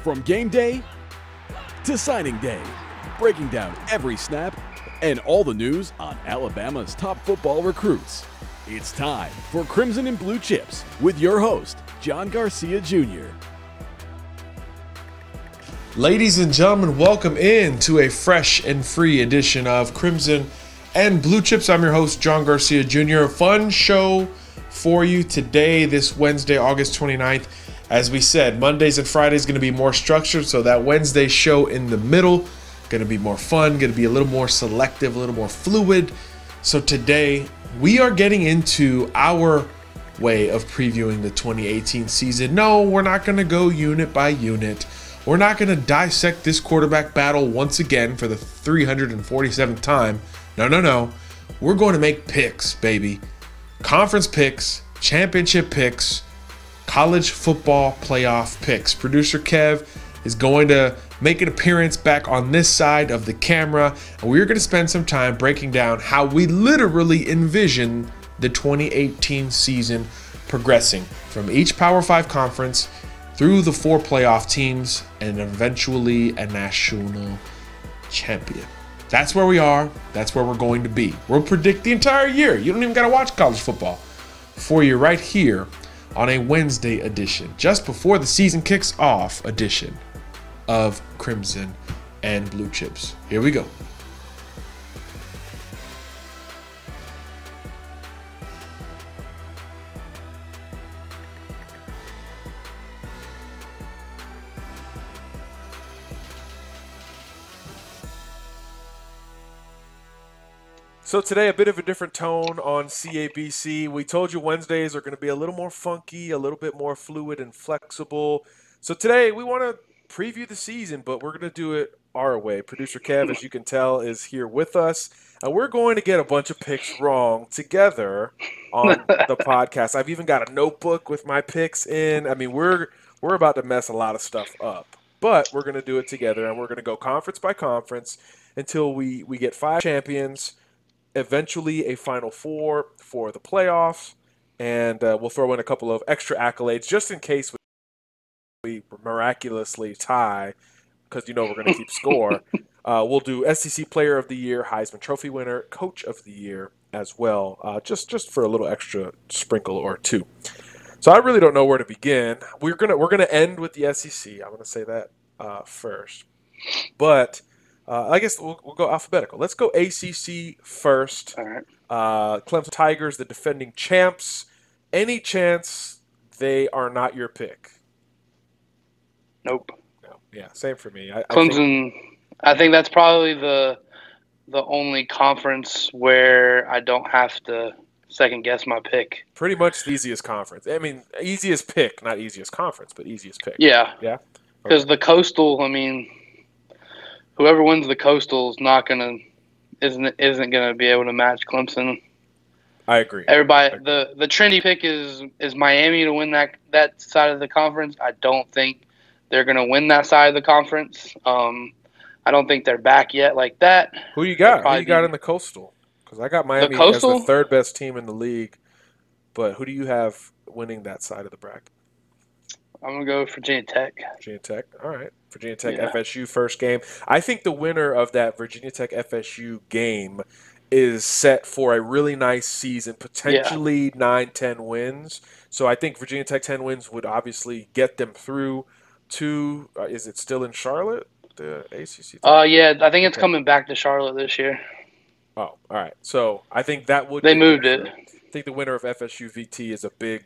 From game day to signing day, breaking down every snap and all the news on Alabama's top football recruits. It's time for Crimson and Blue Chips with your host, John Garcia Jr. Ladies and gentlemen, welcome in to a fresh and free edition of Crimson and Blue Chips. I'm your host, John Garcia Jr. A fun show for you today, this Wednesday, August 29th. As we said, Mondays and Fridays going to be more structured, so that Wednesday show in the middle going to be more fun, going to be a little more selective, a little more fluid. So today, we are getting into our way of previewing the 2018 season. No, we're not going to go unit by unit. We're not going to dissect this quarterback battle once again for the 347th time. No. We're going to make picks, baby. Conference picks, championship picks, college football playoff picks. Producer Kev is going to make an appearance back on this side of the camera, and we're going to spend some time breaking down how we literally envision the 2018 season progressing from each Power 5 conference through the 4 playoff teams and eventually a national champion. That's where we are. That's where we're going to be. We'll predict the entire year. You don't even got to watch college football for you right here on a Wednesday edition, just before the season kicks off edition of Crimson and Blue Chips. Here we go. So today, a bit of a different tone on CABC. We told you Wednesdays are going to be a little more funky, a little bit more fluid and flexible. So today, we want to preview the season, but we're going to do it our way. Producer Kev, as you can tell, is here with us. And we're going to get a bunch of picks wrong together on the podcast. I've even got a notebook with my picks in. I mean, we're about to mess a lot of stuff up. But we're going to do it together, and we're going to go conference by conference until we get 5 champions, eventually a Final Four for the playoffs, and we'll throw in a couple of extra accolades just in case we miraculously tie, because we're going to keep score. We'll do SEC Player of the Year, Heisman Trophy winner, Coach of the Year as well, just for a little extra sprinkle or two. So I really don't know where to begin. We're gonna end with the SEC. I'm going to say that first, but. I guess we'll go alphabetical. Let's go ACC first. All right. Clemson Tigers, the defending champs. Any chance they are not your pick? Nope. No. Yeah, same for me. Clemson. I think that's probably the only conference where I don't have to second guess my pick. Pretty much the easiest conference. I mean, easiest pick, not easiest conference, but easiest pick. Yeah. Yeah. Because the Coastal, I mean, whoever wins the Coastal isn't gonna be able to match Clemson. I agree. Everybody, the trendy pick is Miami to win that side of the conference. I don't think they're gonna win that side of the conference. I don't think they're back yet like that. Who you got? Who you got in the Coastal? Because I got Miami as the 3rd best team in the league. But who do you have winning that side of the bracket? I'm going to go Virginia Tech. Virginia Tech. All right. Virginia Tech, yeah. FSU first game. I think the winner of that Virginia Tech FSU game is set for a really nice season, potentially 9-10 wins. So I think Virginia Tech 10 wins would obviously get them through to is it still in Charlotte, the ACC? Yeah, I think it's coming back to Charlotte this year. Oh, all right. So I think that would They moved it. I think the winner of FSU VT is a big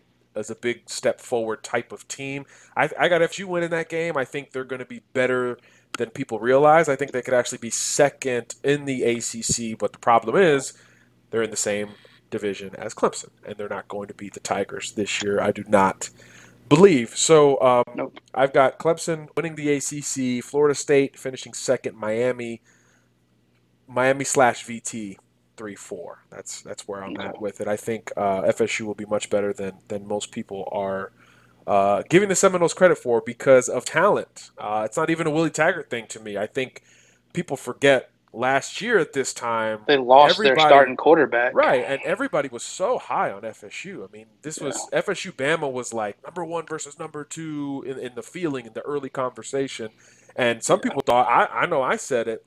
step forward type of team. I got FSU winning that game. I think they're going to be better than people realize. I think they could actually be second in the ACC, but the problem is they're in the same division as Clemson, and they're not going to beat the Tigers this year. I do not believe. So nope. I've got Clemson winning the ACC, Florida State finishing second, Miami/VT 3-4. That's where I'm at with it. I think FSU will be much better than most people are giving the Seminoles credit for because of talent. It's not even a Willie Taggart thing to me. I think people forget last year at this time, They lost their starting quarterback. Right, and everybody was so high on FSU. I mean, this was FSU Bama was like number 1 versus number 2 in the feeling in the early conversation. And some people thought, I know I said it,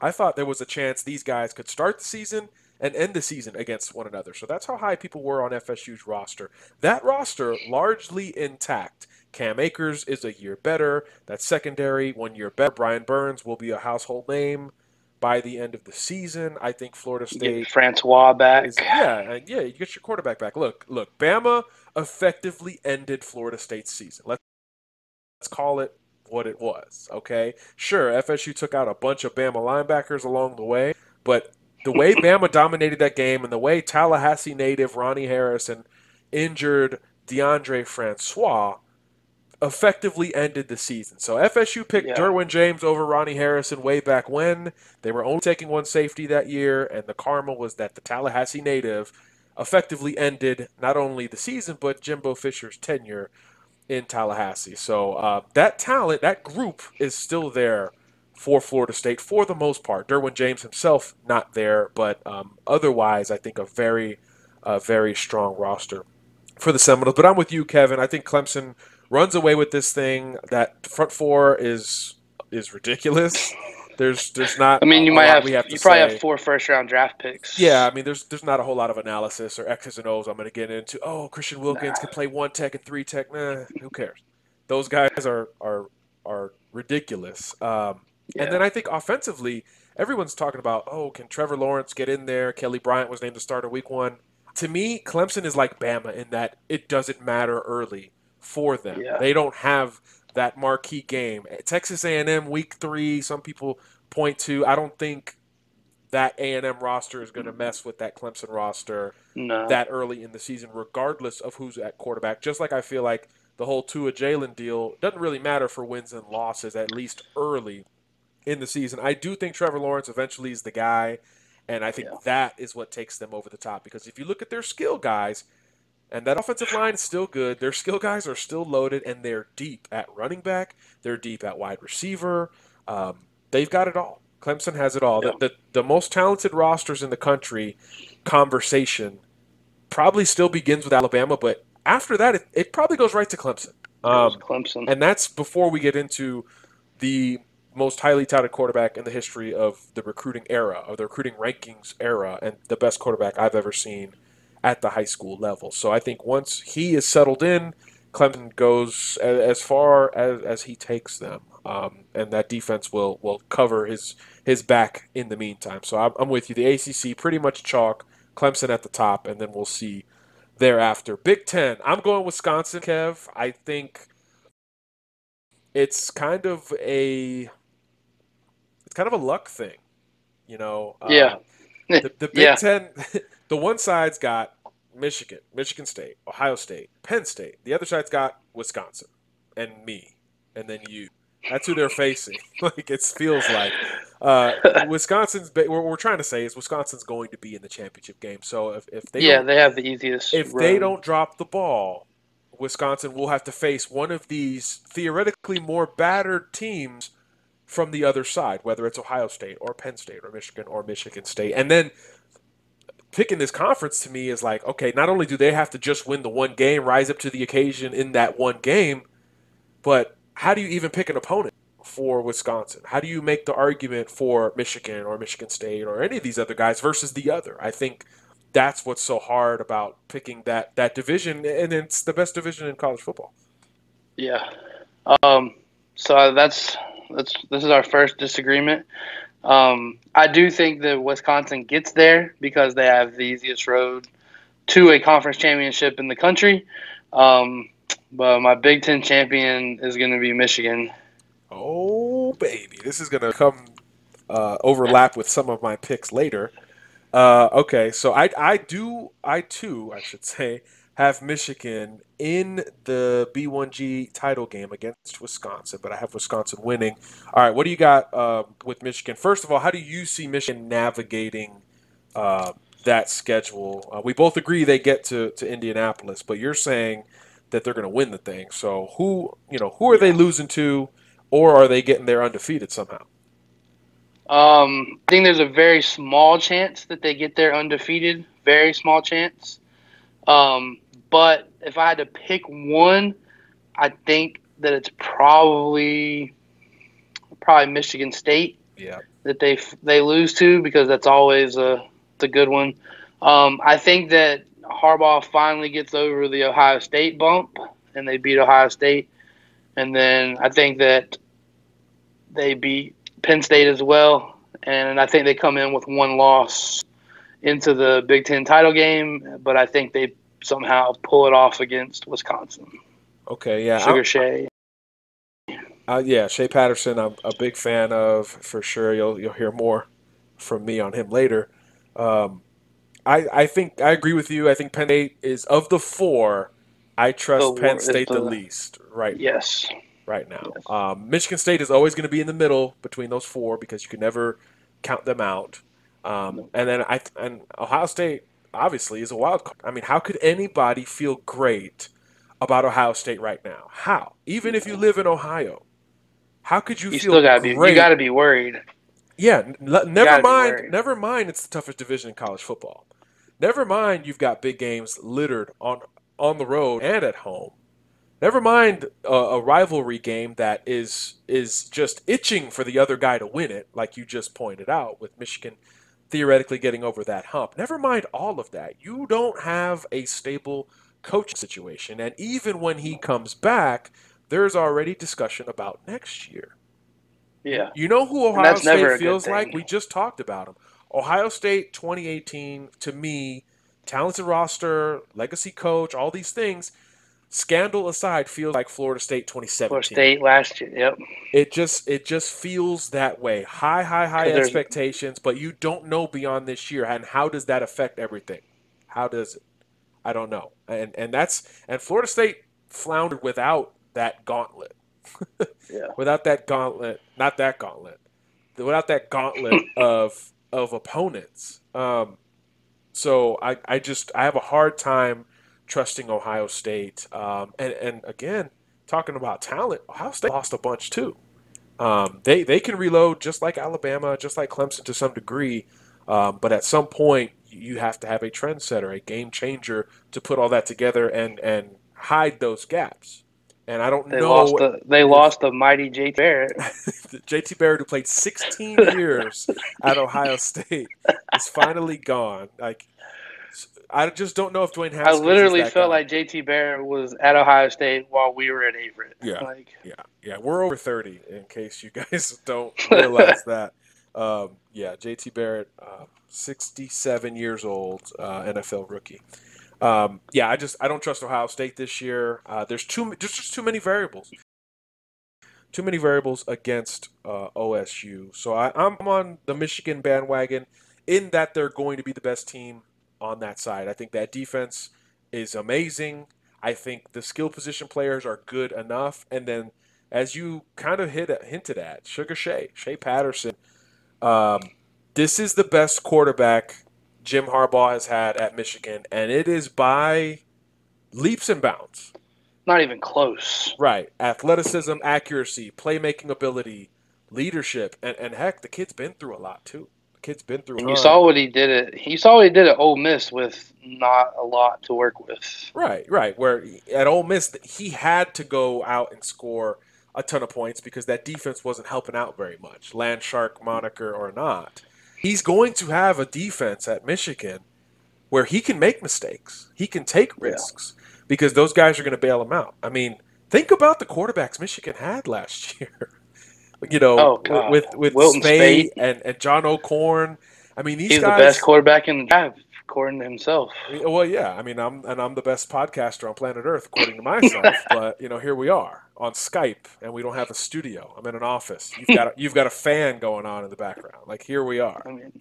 I thought there was a chance these guys could start the season and end the season against one another. So that's how high people were on FSU's roster. That roster largely intact. Cam Akers is a year better. That secondary 1 year better. Brian Burns will be a household name by the end of the season. I think Florida State. Get Francois back. You get your quarterback back. Look, Bama effectively ended Florida State's season. Let's call it what it was, okay? Sure, FSU took out a bunch of Bama linebackers along the way, but the way Bama dominated that game and the way Tallahassee native Ronnie Harrison injured DeAndre Francois effectively ended the season. So FSU picked Derwin James over Ronnie Harrison way back when. They were only taking one safety that year, and the karma was that the Tallahassee native effectively ended not only the season, but Jimbo Fisher's tenure in Tallahassee. So that talent, that group is still there for Florida State for the most part. Derwin James himself not there, but otherwise I think a very strong roster for the Seminoles. But I'm with you, Kevin. I think Clemson runs away with this thing. That front four is ridiculous. There's not. I mean, you probably have 4 first-round draft picks. Yeah, I mean, there's not a whole lot of analysis or X's and O's I'm going to get into. Oh, Christian Wilkins can play 1 tech and 3 tech. Nah, who cares? Those guys are ridiculous. And then I think offensively, everyone's talking about, oh, can Trevor Lawrence get in there? Kelly Bryant was named the starter week 1. To me, Clemson is like Bama in that it doesn't matter early for them. Yeah. They don't have that marquee game. Texas A&M week 3, some people point to. I don't think that A&M roster is going to mess with that Clemson roster that early in the season, regardless of who's at quarterback. Just like I feel like the whole Tua Jalen deal doesn't really matter for wins and losses, at least early in the season. I do think Trevor Lawrence eventually is the guy, and I think that is what takes them over the top. Because if you look at their skill guys, and that offensive line is still good. Their skill guys are still loaded, and they're deep at running back. They're deep at wide receiver. They've got it all. Clemson has it all. Yeah. The most talented rosters in the country conversation probably still begins with Alabama, but after that, it probably goes right to Clemson. Clemson. And that's before we get into the most highly touted quarterback in the history of the recruiting era, of the recruiting rankings era, and the best quarterback I've ever seen at the high school level. So I think once he is settled in, Clemson goes as far as he takes them, and that defense will cover his back in the meantime. So I'm with you. The ACC pretty much chalk, Clemson at the top, and then we'll see thereafter. Big Ten, I'm going Wisconsin, Kev. I think it's kind of a luck thing, you know. The Big Ten, the one side's got Michigan State, Ohio State, Penn State. The other side's got Wisconsin and me, and then you. That's who they're facing. Like it feels like Wisconsin's. What we're trying to say is Wisconsin's going to be in the championship game. So if they they have the easiest. If they don't drop the ball, Wisconsin will have to face one of these theoretically more battered teams from the other side, whether it's Ohio State or Penn State or Michigan State. And then picking this conference to me is like, okay, not only do they have to just win the one game, rise up to the occasion in that one game, but how do you even pick an opponent for Wisconsin? How do you make the argument for Michigan or Michigan State or any of these other guys versus the other? I think that's what's so hard about picking that division, and it's the best division in college football. Yeah. So this is our first disagreement. I do think that Wisconsin gets there because they have the easiest road to a conference championship in the country. But my Big Ten champion is going to be Michigan. Oh, baby. This is going to come overlap with some of my picks later. Okay, so I too, have Michigan in the B1G title game against Wisconsin, but I have Wisconsin winning. All right, what do you got with Michigan? First of all, how do you see Michigan navigating that schedule? We both agree they get to Indianapolis, but you're saying that they're going to win the thing. So who are they losing to, or are they getting there undefeated somehow? I think there's a very small chance that they get there undefeated. Very small chance. But if I had to pick one, I think that it's probably Michigan State Yeah. that they lose to, because that's always it's a good one. I think that Harbaugh finally gets over the Ohio State bump and they beat Ohio State, and then I think that they beat Penn State as well, and I think they come in with one loss into the Big Ten title game, but I think they somehow pull it off against Wisconsin. Okay, yeah. Sugar Shea. Yeah, Shea Patterson, I'm a big fan of for sure. You'll hear more from me on him later. Um, I think I agree with you. I think Penn State is of the four. I trust Penn State the least Yes. right now. Yes. Michigan State is always going to be in the middle between those four because you can never count them out. And then and Ohio State obviously is a wild card. I mean, how could anybody feel great about Ohio State right now? How? Even if you live in Ohio, how could you feel great? You got to be worried. Yeah, never mind. Never mind. It's the toughest division in college football. Never mind. You've got big games littered on the road and at home. Never mind a rivalry game that is just itching for the other guy to win it, like you just pointed out, with Michigan theoretically getting over that hump. Never mind all of that. You don't have a stable coaching situation, and even when he comes back, there's already discussion about next year. Yeah. You know who Ohio State feels like? We just talked about him. Ohio State 2018, to me, talented roster, legacy coach, all these things, scandal aside, feels like Florida State 2017. Florida State last year, yep. It just feels that way. High expectations, but you don't know beyond this year. And how does that affect everything? How does it? I don't know. And Florida State floundered without that gauntlet. Yeah. Without that gauntlet, not that gauntlet. Without that gauntlet of opponents. So I have a hard time trusting Ohio State. And again, talking about talent, Ohio State lost a bunch too. They can reload just like Alabama, just like Clemson to some degree. But at some point, you have to have a trendsetter, a game changer to put all that together and hide those gaps. And I don't know. They lost the mighty JT Barrett. JT Barrett, who played 16 years at Ohio State, is finally gone. Like, I just don't know if Dwayne Haskins. I literally is that felt guy. like JT Barrett was at Ohio State while we were at Averett. Yeah. We're over 30, in case you guys don't realize that. JT Barrett, 67 years old, NFL rookie. I don't trust Ohio State this year. There's just too many variables. Too many variables against OSU. So I'm on the Michigan bandwagon in that they're going to be the best team on that side. I think that defense is amazing. I think the skill position players are good enough. And then, as you kind of hinted at, Shea Patterson, this is the best quarterback Jim Harbaugh has had at Michigan, and it is by leaps and bounds. Not even close. Right. Athleticism, accuracy, playmaking ability, leadership, and heck, the kid's been through a lot too. The kid's been through. And you saw what he did. He saw what he did at Ole Miss with not a lot to work with. Right. Where at Ole Miss, he had to go out and score a ton of points because that defense wasn't helping out very much. Land Shark moniker or not. He's going to have a defense at Michigan where he can make mistakes. He can take risks because those guys are going to bail him out. I mean, think about the quarterbacks Michigan had last year. With Spade and John O'Korn. I mean, these guys. He's the best quarterback in the draft, according to himself. Well, yeah. I mean, I'm the best podcaster on planet Earth, according to myself. But here we are on Skype, and we don't have a studio. I'm in an office. You've got a fan going on in the background. Like, here we are. I mean,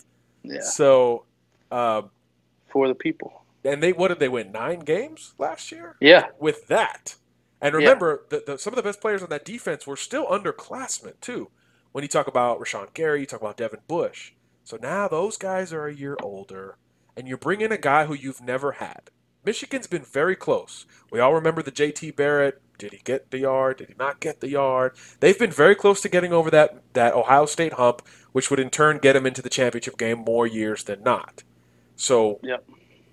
yeah. So, for the people. And what did they win? 9 games last year? Yeah. With that. And remember, some of the best players on that defense were still underclassmen, too. When you talk about Rashawn Gary, you talk about Devin Bush. So now those guys are a year older, and you bring in a guy who you've never had. Michigan's been very close. We all remember the JT Barrett Did he get the yard? Did he not get the yard? They've been very close to getting over that Ohio State hump, which would in turn get him into the championship game more years than not. So Yep.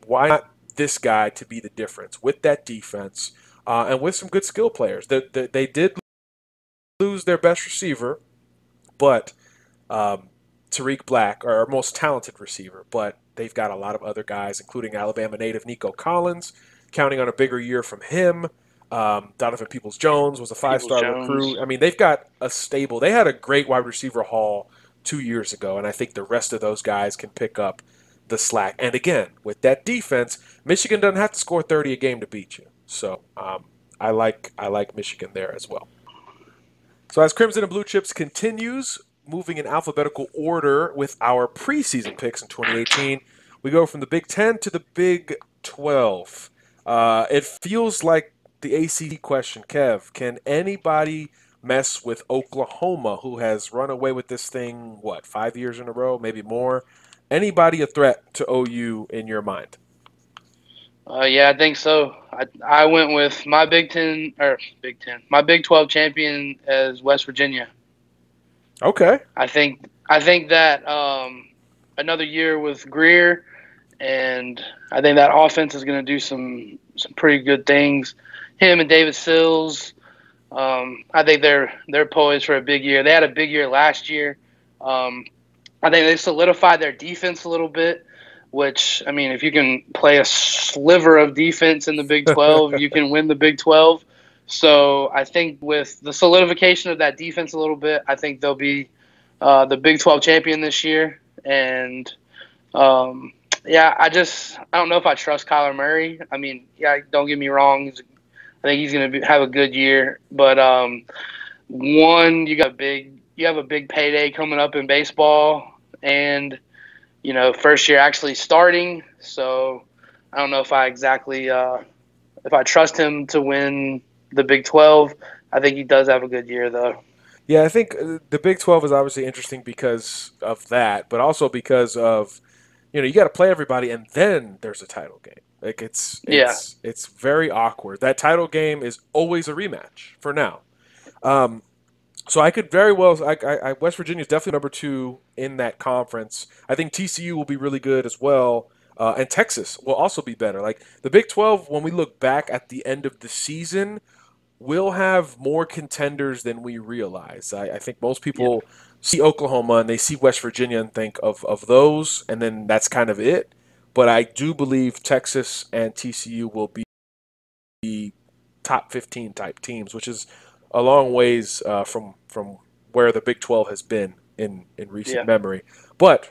why not this guy to be the difference with that defense and with some good skill players? They did lose their best receiver, but Tariq Black, our most talented receiver, but they've got a lot of other guys, including Alabama native Nico Collins, counting on a bigger year from him. Donovan Peoples-Jones was a five-star recruit. I mean, they've got a stable. They had a great wide receiver haul 2 years ago, and I think the rest of those guys can pick up the slack. And again, with that defense, Michigan doesn't have to score 30 a game to beat you. So I like Michigan there as well. So as Crimson and Blue Chips continues, moving in alphabetical order with our preseason picks in 2018, we go from the Big 10 to the Big 12. It feels like the ACC question, Kev. Can anybody mess with Oklahoma, who has run away with this thing, 5 years in a row, maybe more? Anybody a threat to OU in your mind? Yeah, I think so. I went with my my Big 12 champion as West Virginia. Okay. I think that another year with Greer, and I think that offense is going to do some pretty good things. Him and David Sills, I think they're poised for a big year. They had a big year last year. I think they solidified their defense a little bit, which, I mean, if you can play a sliver of defense in the Big 12, you can win the Big 12. So I think with the solidification of that defense a little bit, I think they'll be the Big 12 champion this year. And, I don't know if I trust Kyler Murray. I mean, yeah, don't get me wrong. I think he's going to have a good year. But, you have a big payday coming up in baseball. And, first year actually starting. So I don't know if I exactly if I trust him to win the Big 12. I think he does have a good year, though. Yeah, I think the Big 12 is obviously interesting because of that, but also because of, you got to play everybody, and then there's a title game. Like it's very awkward. That title game is always a rematch for now. So I could very well. West Virginia is definitely number 2 in that conference. I think TCU will be really good as well, and Texas will also be better. Like the Big 12, when we look back at the end of the season, will have more contenders than we realize. I think most people see Oklahoma and they see West Virginia and think of those, and then that's kind of it. But I do believe Texas and TCU will be top 15 type teams, which is a long ways from where the Big 12 has been in recent memory. But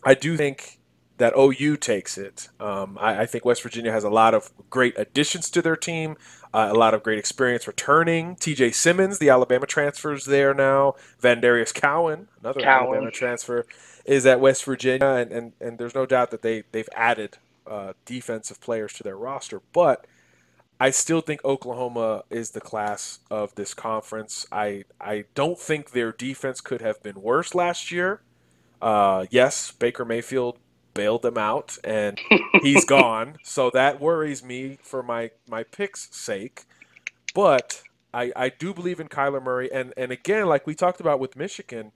I do think that OU takes it. I think West Virginia has a lot of great additions to their team, a lot of great experience returning. TJ Simmons, the Alabama transfer, is there now. Vandarius Cowan, another Alabama transfer, is at West Virginia. And there's no doubt that they've added defensive players to their roster. But I still think Oklahoma is the class of this conference. I don't think their defense could have been worse last year. Yes, Baker Mayfield bailed them out, and he's gone. So that worries me for my pick's sake. But I do believe in Kyler Murray. And again, like we talked about with Michigan,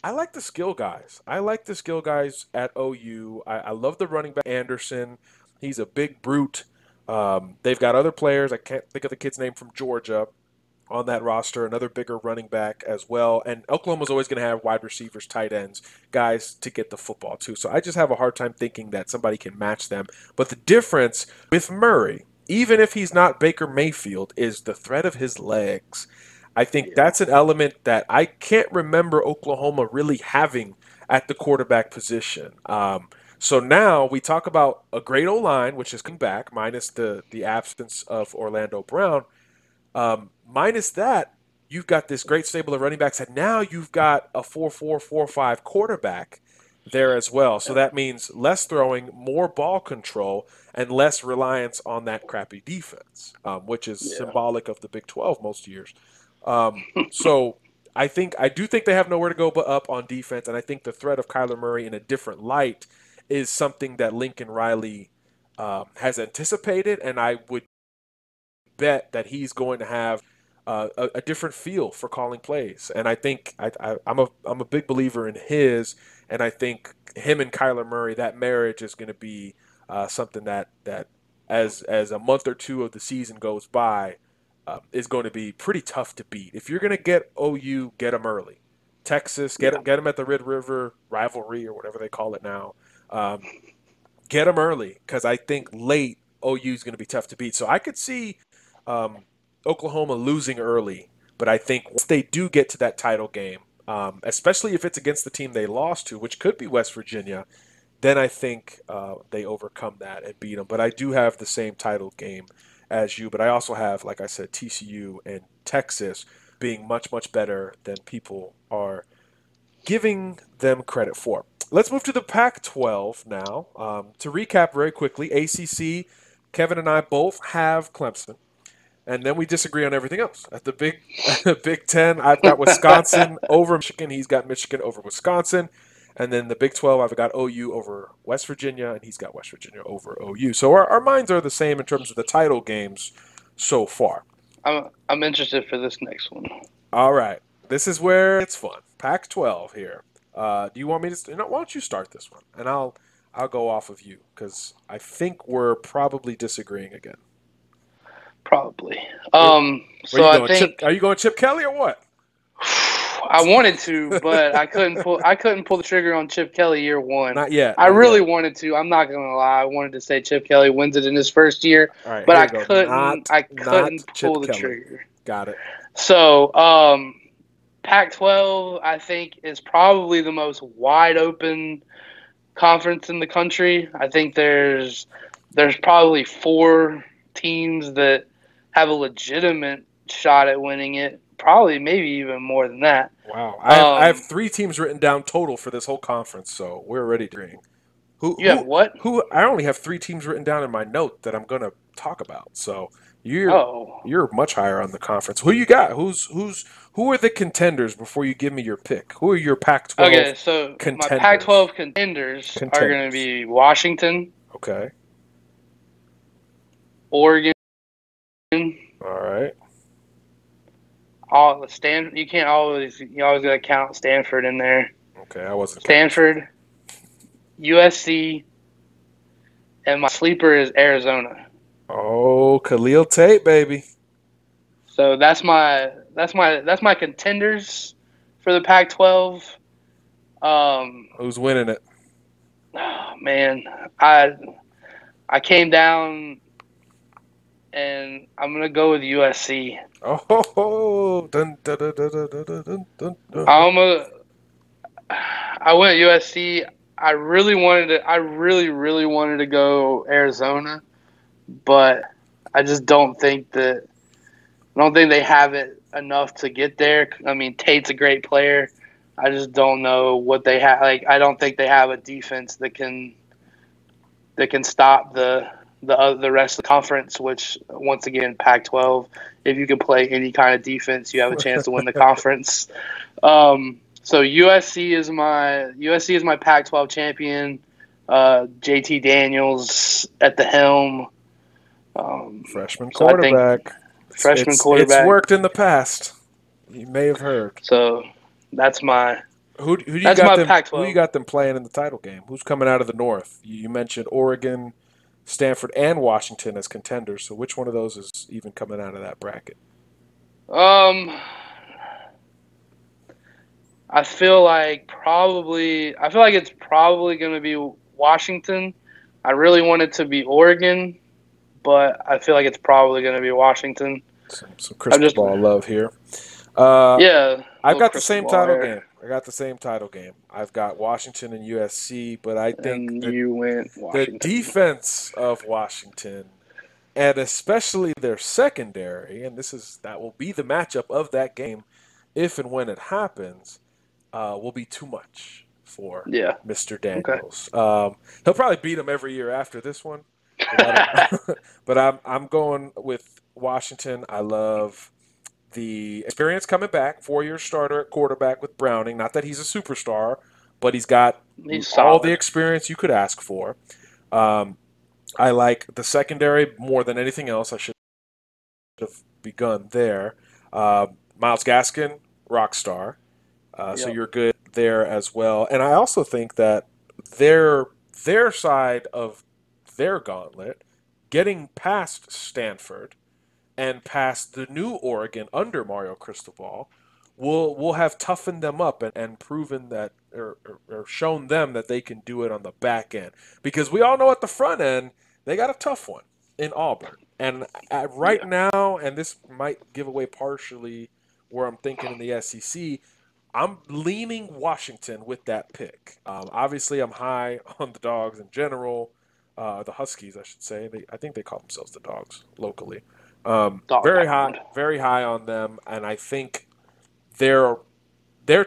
I like the skill guys. I like the skill guys at OU. I love the running back Anderson. He's a big brute. They've got other players. I can't think of the kid's name from Georgia on that roster, another bigger running back as well. And Oklahoma's always going to have wide receivers, tight ends, guys to get the football too. So I just have a hard time thinking that somebody can match them. But the difference with Murray, even if he's not Baker Mayfield, is the threat of his legs. I think that's an element that I can't remember Oklahoma really having at the quarterback position. So now we talk about a great O-line, which is coming back, minus the absence of Orlando Brown. Minus that, you've got this great stable of running backs, and now you've got a 4-4, 4-5 quarterback there as well. So that means less throwing, more ball control, and less reliance on that crappy defense, which is symbolic of the Big 12 most years. So I do think they have nowhere to go but up on defense, and I think the threat of Kyler Murray in a different light is something that Lincoln Riley has anticipated, and I would bet that he's going to have a different feel for calling plays. And I think I'm a big believer in his, and I think him and Kyler Murray, that marriage is going to be something that as a month or two of the season goes by, is going to be pretty tough to beat. If you're going to get OU, get them early. Texas, get them at the Red River rivalry or whatever they call it now. Get them early, because I think late OU is going to be tough to beat. So I could see Oklahoma losing early, but I think once they do get to that title game, especially if it's against the team they lost to, which could be West Virginia, then I think they overcome that and beat them. But I do have the same title game as you, but I also have, like I said, TCU and Texas being much, much better than people are giving them credit for. Let's move to the Pac-12 now. To recap very quickly, ACC, Kevin and I both have Clemson, and then we disagree on everything else. At the Big Ten, I've got Wisconsin over Michigan. He's got Michigan over Wisconsin. And then the Big 12, I've got OU over West Virginia, and he's got West Virginia over OU. So our minds are the same in terms of the title games so far. I'm interested for this next one. All right. This is where it's fun. Pac-12 here. Do you want me to? Why don't you start this one, and I'll go off of you, because I think we're probably disagreeing again. Probably. So I think. Are you going Chip Kelly or what? I wanted to, but I couldn't pull the trigger on Chip Kelly year one. Not yet. I really wanted to. I'm not gonna lie. I wanted to say Chip Kelly wins it in his first year, right, but I couldn't pull the trigger. Got it. So, Pac-12, I think, is probably the most wide open conference in the country. I think there's probably 4 teams that have a legitimate shot at winning it. Probably, maybe even more than that. Wow. I have 3 teams written down total for this whole conference, so we're already agreeing. You have what? I only have 3 teams written down in my note that I'm going to talk about. So you're much higher on the conference. Who you got? Who are the contenders before you give me your pick? Who are your Pac-12 Okay, so contenders? My Pac-12 contenders are going to be Washington. Okay. Oregon. All right. You always got to count Stanford in there. Okay, I wasn't. Stanford, USC, and my sleeper is Arizona. Oh, Khalil Tate, baby. So that's my contenders for the Pac-12. Who's winning it? Oh, man, I came down, and I'm gonna go with USC. Oh, dun, dun, dun, dun, dun, dun, dun, dun. I went USC. I really wanted to go Arizona, but I just don't think they have it enough to get there. I mean, Tate's a great player. I just don't know what they have. Like, I don't think they have a defense that can stop the rest of the conference, which, once again, Pac-12, if you can play any kind of defense, you have a chance to win the conference. So USC is my Pac-12 champion. JT Daniels at the helm. Freshman quarterback. It's worked in the past. You may have heard. So that's my. Who do you got them playing in the title game? Who's coming out of the North? You mentioned Oregon, Stanford, and Washington as contenders. So which one of those is even coming out of that bracket? I feel like it's probably going to be Washington. I really want it to be Oregon, but I feel like it's probably going to be Washington. Some crystal ball love here. Yeah. I've got the same title game. I got the same title game. I've got Washington and USC, but I think you went Washington. The defense of Washington, and especially their secondary, and that will be the matchup of that game, if and when it happens, will be too much for Mr. Daniels. Okay. He'll probably beat him every year after this one, but I'm going with Washington. I love the experience coming back, 4-year starter at quarterback with Browning. Not that he's a superstar, but he's got all the experience you could ask for. I like the secondary more than anything else. I should have begun there. Myles Gaskin, rock star. So Yep. you're good there as well. And I also think that their side of their gauntlet, getting past Stanford and past the new Oregon under Mario Cristobal, will have toughened them up and proven that or shown them that they can do it on the back end. Because we all know at the front end they got a tough one in Auburn. And right now, and this might give away partially where I'm thinking in the SEC, I'm leaning Washington with that pick. Obviously, I'm high on the Dogs in general, the Huskies, I should say. I think they call themselves the Dogs locally. Dog Very high on them, and I think their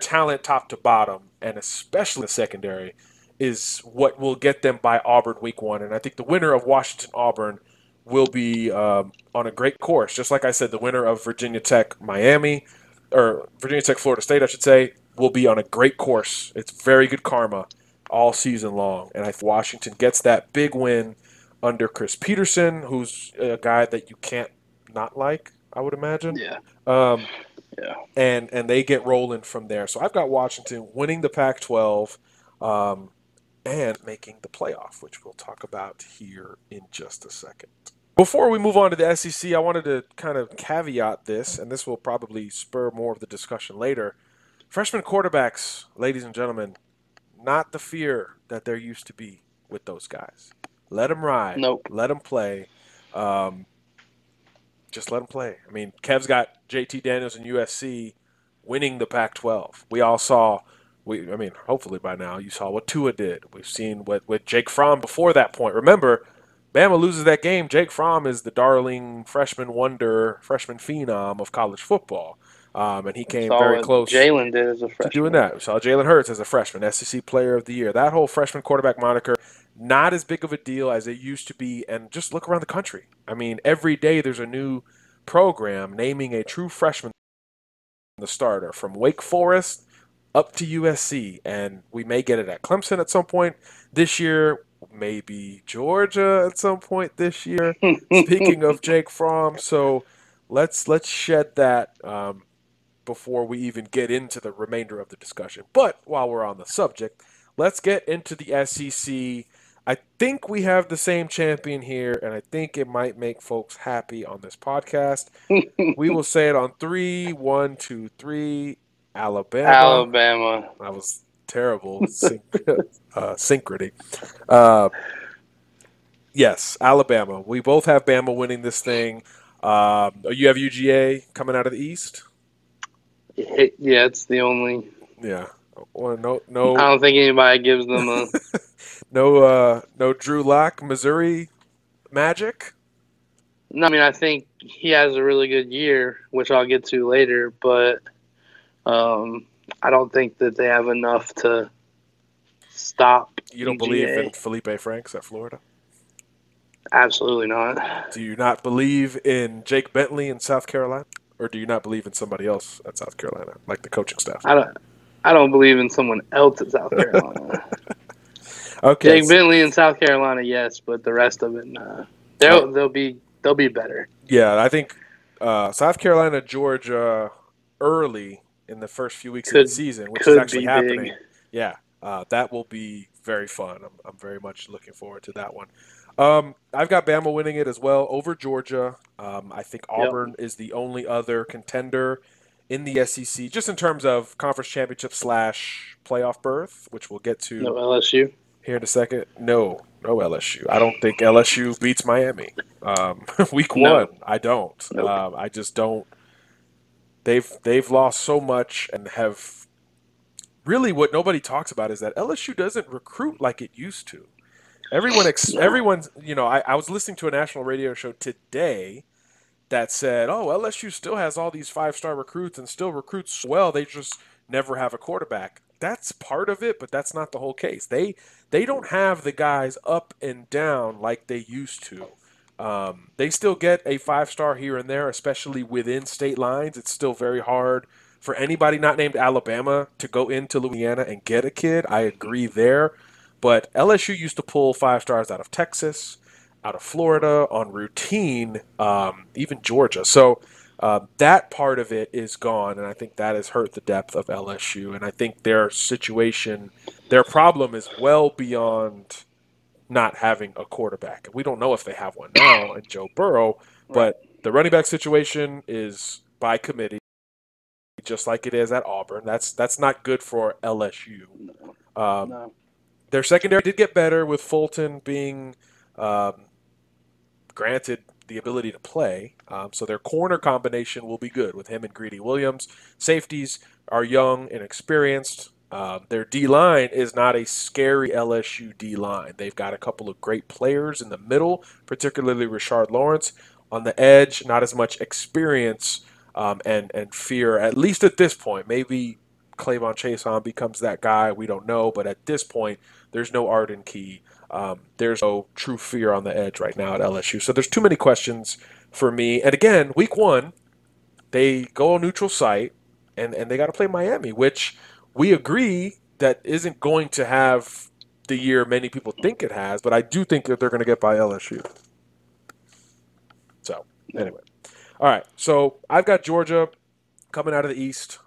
talent, top to bottom, and especially the secondary, is what will get them by Auburn week 1. And I think the winner of Washington Auburn will be on a great course. Just like I said, the winner of Virginia Tech Miami, or Virginia Tech Florida State, I should say, will be on a great course. It's very good karma all season long. And I think Washington gets that big win under Chris Peterson, who's a guy that you can't not like, I would imagine. Yeah. Yeah. And they get rolling from there. So I've got Washington winning the Pac-12 and making the playoff, which we'll talk about here in just a second. Before we move on to the SEC, I wanted to kind of caveat this, and this will probably spur more of the discussion later. Freshman quarterbacks, ladies and gentlemen, not the fear that there used to be with those guys. Let them ride. Nope. Let them play. Just let them play. I mean, Kev's got JT Daniels and USC winning the Pac-12. We all saw, hopefully by now you saw what Tua did. We've seen what Jake Fromm before that point. Remember, Bama loses that game. Jake Fromm is the darling freshman wonder, freshman phenom of college football. And he came very close Jalen did as a freshman. to doing that. We saw Jalen Hurts as a freshman, SEC Player of the Year. That whole freshman quarterback moniker, not as big of a deal as it used to be. And just look around the country. I mean, every day there's a new program naming a true freshman the starter, from Wake Forest up to USC. And we may get it at Clemson at some point this year. Maybe Georgia at some point this year. Speaking of Jake Fromm, so let's shed that before we even get into the remainder of the discussion. But while we're on the subject, let's get into the SEC. I think we have the same champion here, and I think it might make folks happy on this podcast. We will say it on 3. 1, 2, 3. Alabama. Alabama. That was terrible synchrony. Yes, Alabama. We both have Bama winning this thing. You have UGA coming out of the East? Yeah, it's the only. Yeah. Well, no. I don't think anybody gives them a. No Drew Lock, Missouri Magic? No, I mean, I think he has a really good year, which I'll get to later, but I don't think that they have enough to stop. You don't UGA. believe in Felipe Franks at Florida? Absolutely not. Do you not believe in Jake Bentley in South Carolina? Or do you not believe in somebody else at South Carolina, like the coaching staff? I don't believe in someone else at South Carolina. Okay. Jake Bentley in South Carolina, yes, but the rest of it, nah. They'll be better. Yeah, I think South Carolina, Georgia, early in the first few weeks of the season, which is actually happening. Big. Yeah, that will be very fun. I'm very much looking forward to that one. I've got Bama winning it as well over Georgia. I think Auburn is the only other contender in the SEC, just in terms of conference championship / playoff berth, which we'll get to. No LSU here in a second. No LSU. I don't think LSU beats Miami. Week 1, I don't. Nope. I just don't. They've lost so much and have really what nobody talks about is that LSU doesn't recruit like it used to. Everyone's, I was listening to a national radio show today that said, oh, LSU still has all these 5-star recruits and still recruits well. They just never have a quarterback. That's part of it, but that's not the whole case. They don't have the guys up and down like they used to. They still get a 5-star here and there, especially within state lines. It's still very hard for anybody not named Alabama to go into Louisiana and get a kid. I agree there. But LSU used to pull 5 stars out of Texas. out of Florida on routine, even Georgia. So that part of it is gone, and I think that has hurt the depth of LSU. And I think their situation, their problem is well beyond not having a quarterback. We don't know if they have one now in Joe Burrow, Right. but the running back situation is by committee, just like it is at Auburn. That's not good for LSU. Um, No. their secondary did get better with Fulton being um, granted the ability to play. So their corner combination will be good with him and Greedy Williams. Safeties are young and experienced. Their D line is not a scary LSU D line. They've got a couple of great players in the middle, particularly Rashard Lawrence. On the edge, not as much experience and fear, at least at this point. Maybe Clavon Chason becomes that guy. We don't know. But at this point, there's no Arden Key. There's no true fear on the edge right now at LSU. So there's too many questions for me. And again, week one, they go a neutral site and they got to play Miami, which we agree that isn't going to have the year many people think it has. But I do think that they're going to get by LSU. So anyway. All right. So I've got Georgia coming out of the East.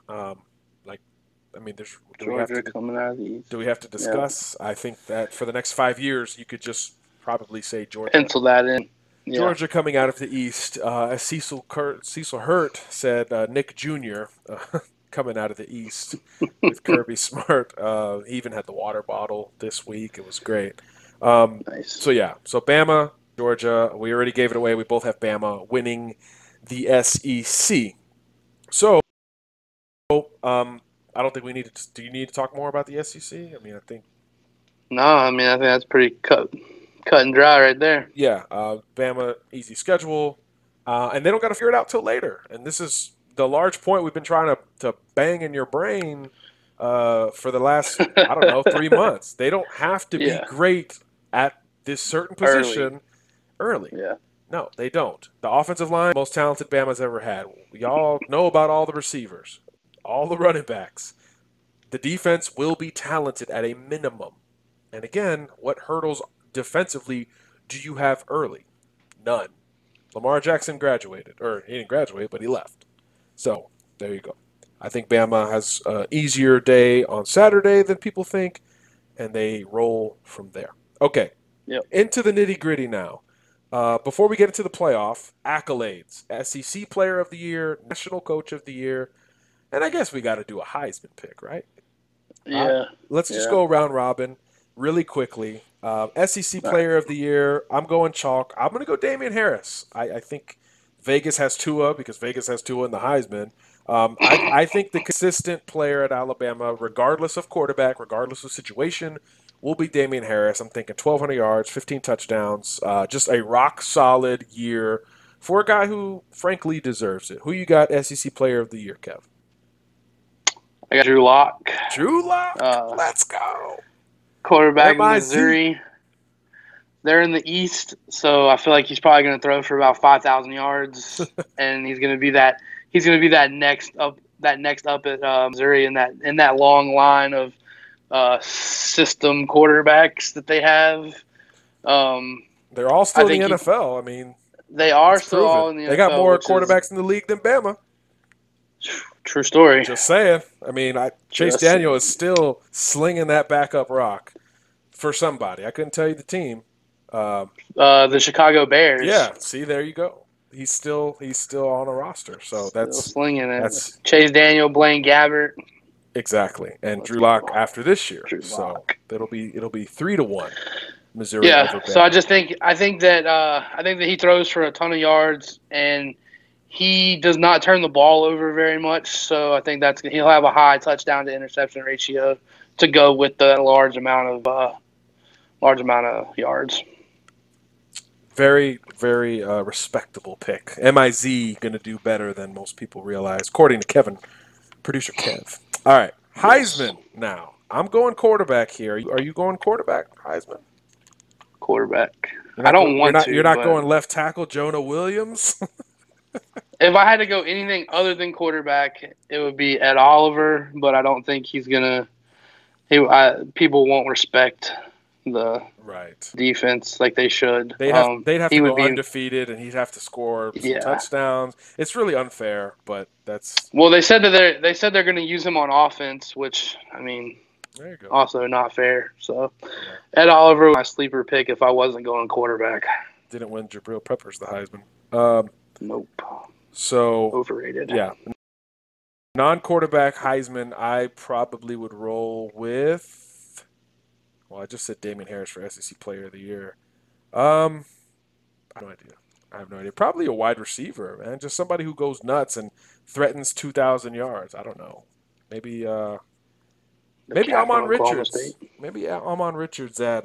Georgia coming out of the East. Do we have to discuss? Yeah. I think that for the next 5 years, you could just probably say Georgia. Pencil that in. Yeah. Georgia coming out of the East. As Cecil Hurt said, Nick Jr. Coming out of the East with Kirby Smart. He even had the water bottle this week. It was great. Nice. So, yeah. So, Bama, Georgia. We already gave it away. We both have Bama winning the SEC. So, I don't think we need to. Do you need to talk more about the SEC? I mean, I think. No, I think that's pretty cut and dry right there. Yeah, Bama easy schedule, and they don't got to figure it out till later. And this is the large point we've been trying to bang in your brain for the last 3 months. They don't have to be great at this certain position early. Yeah. No, they don't. The offensive line, most talented Bama's ever had. We all know about all the receivers. All the running backs. The defense will be talented at a minimum. And again, what hurdles defensively do you have early? None. Lamar Jackson graduated. Or he didn't graduate, but he left. So, there you go. I think Bama has an easier day on Saturday than people think, and they roll from there. Okay. Yep. Into the nitty-gritty now. Before we get into the playoff, accolades. SEC Player of the Year, National Coach of the Year, and I guess we got to do a Heisman pick, right? Yeah. Let's just go round robin really quickly. SEC Player of the Year, I'm going chalk. I'm going to go Damian Harris. I think Vegas has Tua because Vegas has Tua in the Heisman. I think the consistent player at Alabama, regardless of quarterback, regardless of situation, will be Damian Harris. I'm thinking 1,200 yards, 15 touchdowns, just a rock-solid year for a guy who, frankly, deserves it. Who you got SEC Player of the Year, Kev? I got Drew Lock. Drew Lock. Let's go. Quarterback in Missouri. They're in the East, so I feel like he's probably going to throw for about 5,000 yards, and he's going to be that. He's going to be that next up at Missouri in that long line of system quarterbacks that they have. They're all still in the NFL. I mean, they are still all in the NFL. They got more quarterbacks in the league than Bama. True story. Just saying. I mean, Chase Daniel is still slinging that backup rock for somebody. I couldn't tell you the team. The Chicago Bears. Yeah. See, there you go. He's still on a roster. So that's slinging it. That's Chase Daniel, Blaine Gabbert. Exactly, and Drew Lock after this year. So it'll be 3-1. Missouri. Yeah. So I think that he throws for a ton of yards and. He does not turn the ball over very much, so I think he'll have a high touchdown to interception ratio to go with the large amount of yards. Very, very respectable pick. MIZ going to do better than most people realize, according to Kevin, producer Kev. All right, Heisman now. I'm going quarterback here. Are you going quarterback, Heisman? Quarterback. I don't want to. You're not going left tackle, Jonah Williams? If I had to go anything other than quarterback, it would be Ed Oliver, but I don't think he's going to – people won't respect the Right. defense like they should. They'd have he to would go be, undefeated, and he'd have to score some yeah. touchdowns. It's really unfair, but that's Well, they said they're going to use him on offense, which I mean, there you go. also not fair. So Yeah. Ed Oliver, my sleeper pick if I wasn't going quarterback. Didn't win Jabril Peppers the Heisman. Nope. So Overrated. yeah, non-quarterback Heisman, I probably would roll with. Well, I just said Damian Harris for SEC Player of the Year. I have no idea. Probably a wide receiver, man. Just somebody who goes nuts and threatens 2,000 yards. I don't know. Maybe Captain Amon of Oklahoma Richards. State. Maybe Amon Richards at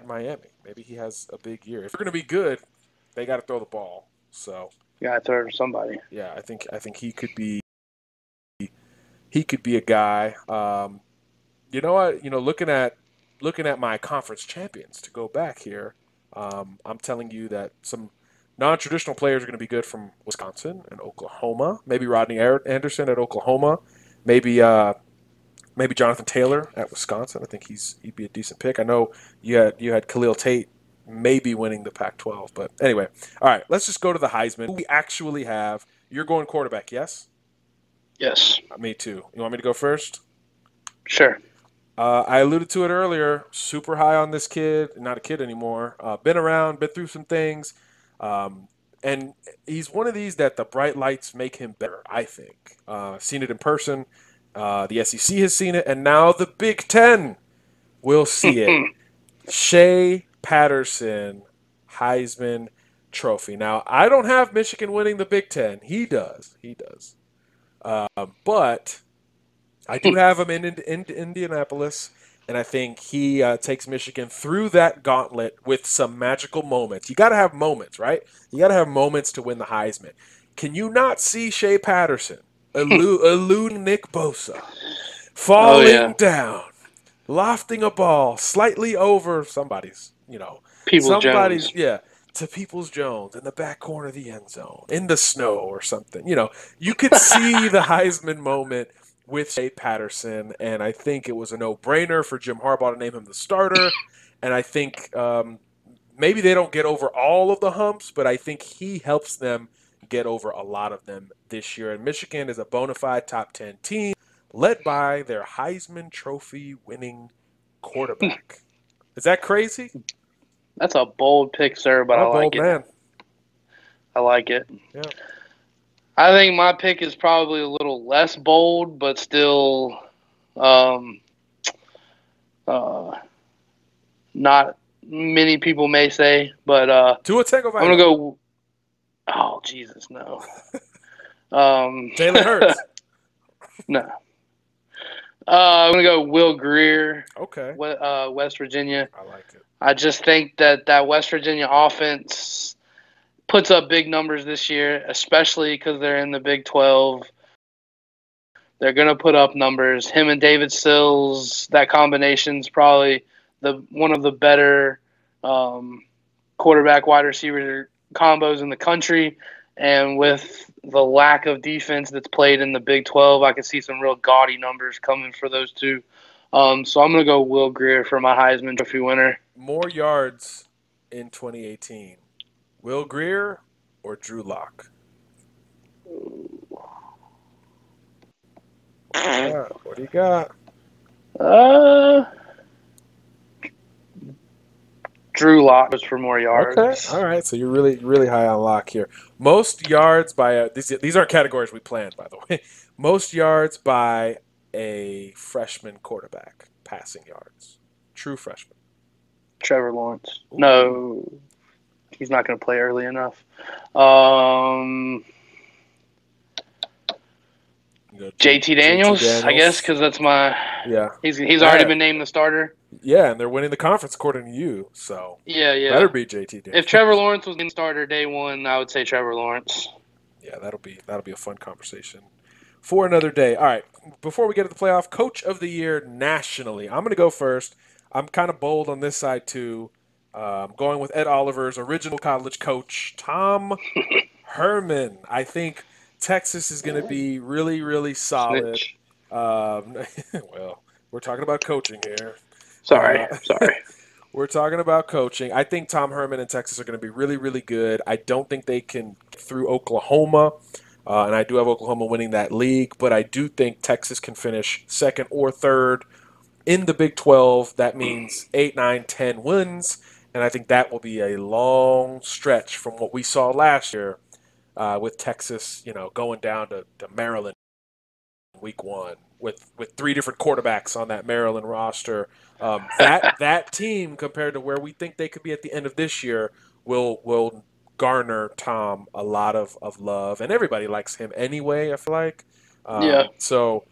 Miami. Maybe he has a big year. If they're going to be good, they got to throw the ball. So Got to throw to somebody. yeah, I think he could be a guy. You know what? Looking at my conference champions to go back here, I'm telling you that some non-traditional players are going to be good from Wisconsin and Oklahoma. Maybe Rodney Anderson at Oklahoma. Maybe Jonathan Taylor at Wisconsin. I think he'd be a decent pick. I know you had Khalil Tate maybe winning the Pac-12, but anyway. All right, let's just go to the Heisman. Who we actually have. You're going quarterback, yes? Yes. Me too. You want me to go first? Sure. I alluded to it earlier. Super high on this kid. Not a kid anymore. Been around, been through some things. And he's one of these that the bright lights make him better, I think. Seen it in person. The SEC has seen it. And now the Big Ten will see it. Shea Patterson, Heisman Trophy. Now, I don't have Michigan winning the Big Ten. He does. But I do have him in Indianapolis, and I think he takes Michigan through that gauntlet with some magical moments. You got to have moments, right? You got to have moments to win the Heisman. Can you not see Shea Patterson eluding Nick Bosa, falling down, lofting a ball slightly over somebody's, Jones. Yeah, to Peoples-Jones in the back corner of the end zone, in the snow or something. You could see the Heisman moment with Shea Patterson, and I think it was a no-brainer for Jim Harbaugh to name him the starter. And I think maybe they don't get over all of the humps, but I think he helps them get over a lot of them this year. And Michigan is a bona fide top 10 team led by their Heisman Trophy winning quarterback. Is that crazy? That's a bold pick, sir, but I like it. Man. I like it. Yeah. I think my pick is probably a little less bold, but still not many people may say. But Tua Tagovailoa. I'm going to go – oh, Jesus, no. Jalen Hurts. No. I'm going to go Will Greer. Okay. West Virginia. I like it. I just think that West Virginia offense puts up big numbers this year, especially because they're in the Big 12. They're going to put up numbers. Him and David Sills, that combination's probably one of the better quarterback wide receiver combos in the country. And with the lack of defense that's played in the Big 12, I can see some real gaudy numbers coming for those two. So I'm going to go Will Greer for my Heisman Trophy winner. More yards in 2018. Will Greer or Drew Lock? What do you got? Drew Lock was for more yards. Okay, all right. So you're really high on Lock here. Most yards by these aren't categories we planned, by the way. Most yards by a freshman quarterback, passing yards, true freshman. Trevor Lawrence. Ooh. No, he's not going to play early enough. JT Daniels, I guess, because that's my. Yeah. He's already been named the starter. Yeah, and they're winning the conference according to you. So yeah. Better be JT Daniels. If Trevor Lawrence was in starter day one, I would say Trevor Lawrence. Yeah, that'll be a fun conversation for another day. All right, before we get to the playoff, Coach of the Year nationally. I'm going to go first. I'm kind of bold on this side too. I'm going with Ed Oliver's original college coach, Tom Herman. I think Texas is going to be really, really solid. Well, we're talking about coaching here. Sorry. We're talking about coaching. I think Tom Herman and Texas are going to be really, really good. I don't think they can get through Oklahoma, and I do have Oklahoma winning that league, but I do think Texas can finish second or third in the Big 12. That means 8, 9, 10 wins, and I think that will be a long stretch from what we saw last year with Texas, going down to Maryland week 1 with 3 different quarterbacks on that Maryland roster. That team, compared to where we think they could be at the end of this year, will garner Tom a lot of love, and everybody likes him anyway, I feel like. Yeah. So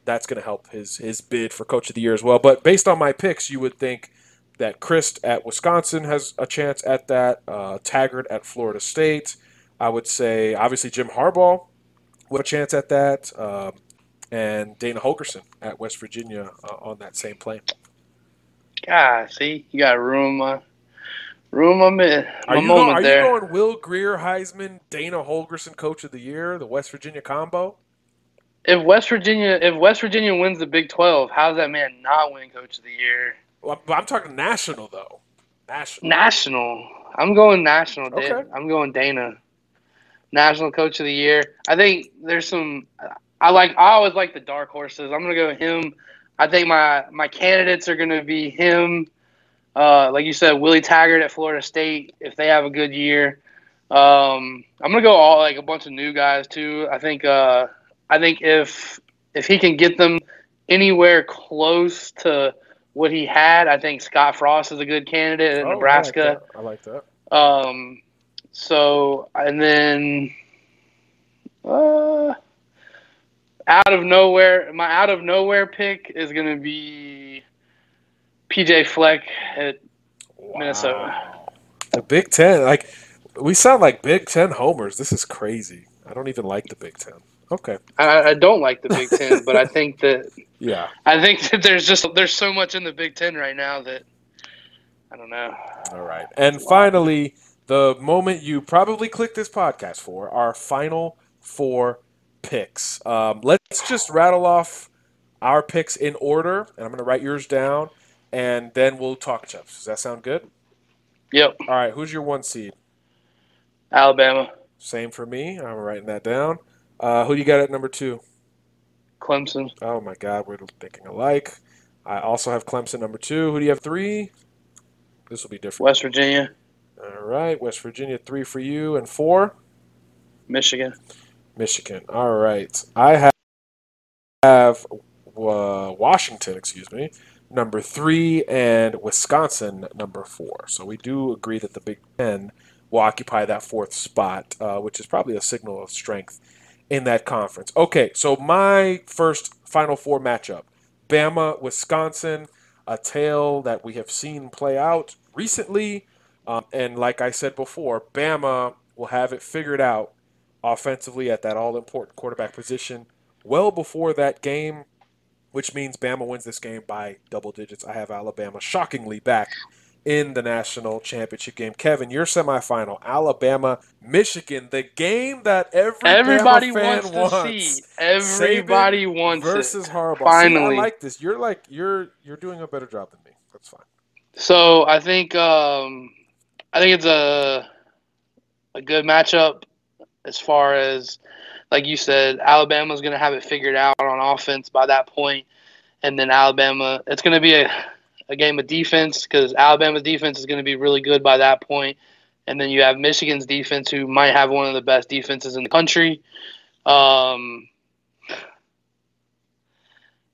that's going to help his bid for Coach of the Year as well. But based on my picks, you would think that Christ at Wisconsin has a chance at that. Taggart at Florida State. I would say, obviously, Jim Harbaugh with a chance at that. And Dana Holgorsen at West Virginia on that same plane. God, see, you got to ruin my moment Are there. you going Will Grier, Heisman, Dana Holgorsen Coach of the Year, the West Virginia combo? If West Virginia wins the Big 12, how does that man not win Coach of the Year? Well, I'm talking national though. National. I'm going national. Okay. I'm going Dana. National Coach of the Year. I think there's some. I always like the dark horses. I'm gonna go with him. I think my candidates are gonna be him. Like you said, Willie Taggart at Florida State if they have a good year. I'm gonna go all a bunch of new guys too. I think if he can get them anywhere close to what he had, I think Scott Frost is a good candidate in Nebraska. I like that. So and then out of nowhere pick is gonna be PJ Fleck at Minnesota. The Big Ten, we sound like Big Ten homers. This is crazy. I don't even like the Big Ten. Okay. I don't like the Big Ten, but I think that there's so much in the Big Ten right now that I don't know. All right. And finally, the moment you probably clicked this podcast for, our final 4 picks. Let's just rattle off our picks in order, and I'm going to write yours down, and then we'll talk chips. Does that sound good? Yep. All right. Who's your 1 seed? Alabama. Same for me. I'm writing that down. Who do you got at number 2? Clemson. Oh, my God. We're thinking alike. I also have Clemson number 2. Who do you have 3? This will be different. West Virginia. All right. West Virginia, 3 for you. And 4? Michigan. All right. I have Washington, number 3, and Wisconsin, number 4. So we do agree that the Big Ten will occupy that 4th spot, which is probably a signal of strength in that conference. Okay, so my final 4 matchup, Bama, Wisconsin, a tale that we have seen play out recently. And like I said before, Bama will have it figured out offensively at that all-important quarterback position well before that game, which means Bama wins this game by double digits. I have Alabama shockingly back in the national championship game. Kevin, your semifinal, Alabama, Michigan, the game that everybody wants to see. Everybody wants versus it. Harbaugh. Finally, See, I like this. You're doing a better job than me. That's fine. So I think it's a good matchup as far as, like you said, Alabama's going to have it figured out on offense by that point, and then Alabama, it's going to be a game of defense because Alabama's defense is going to be really good by that point. And then you have Michigan's defense, who might have one of the best defenses in the country. If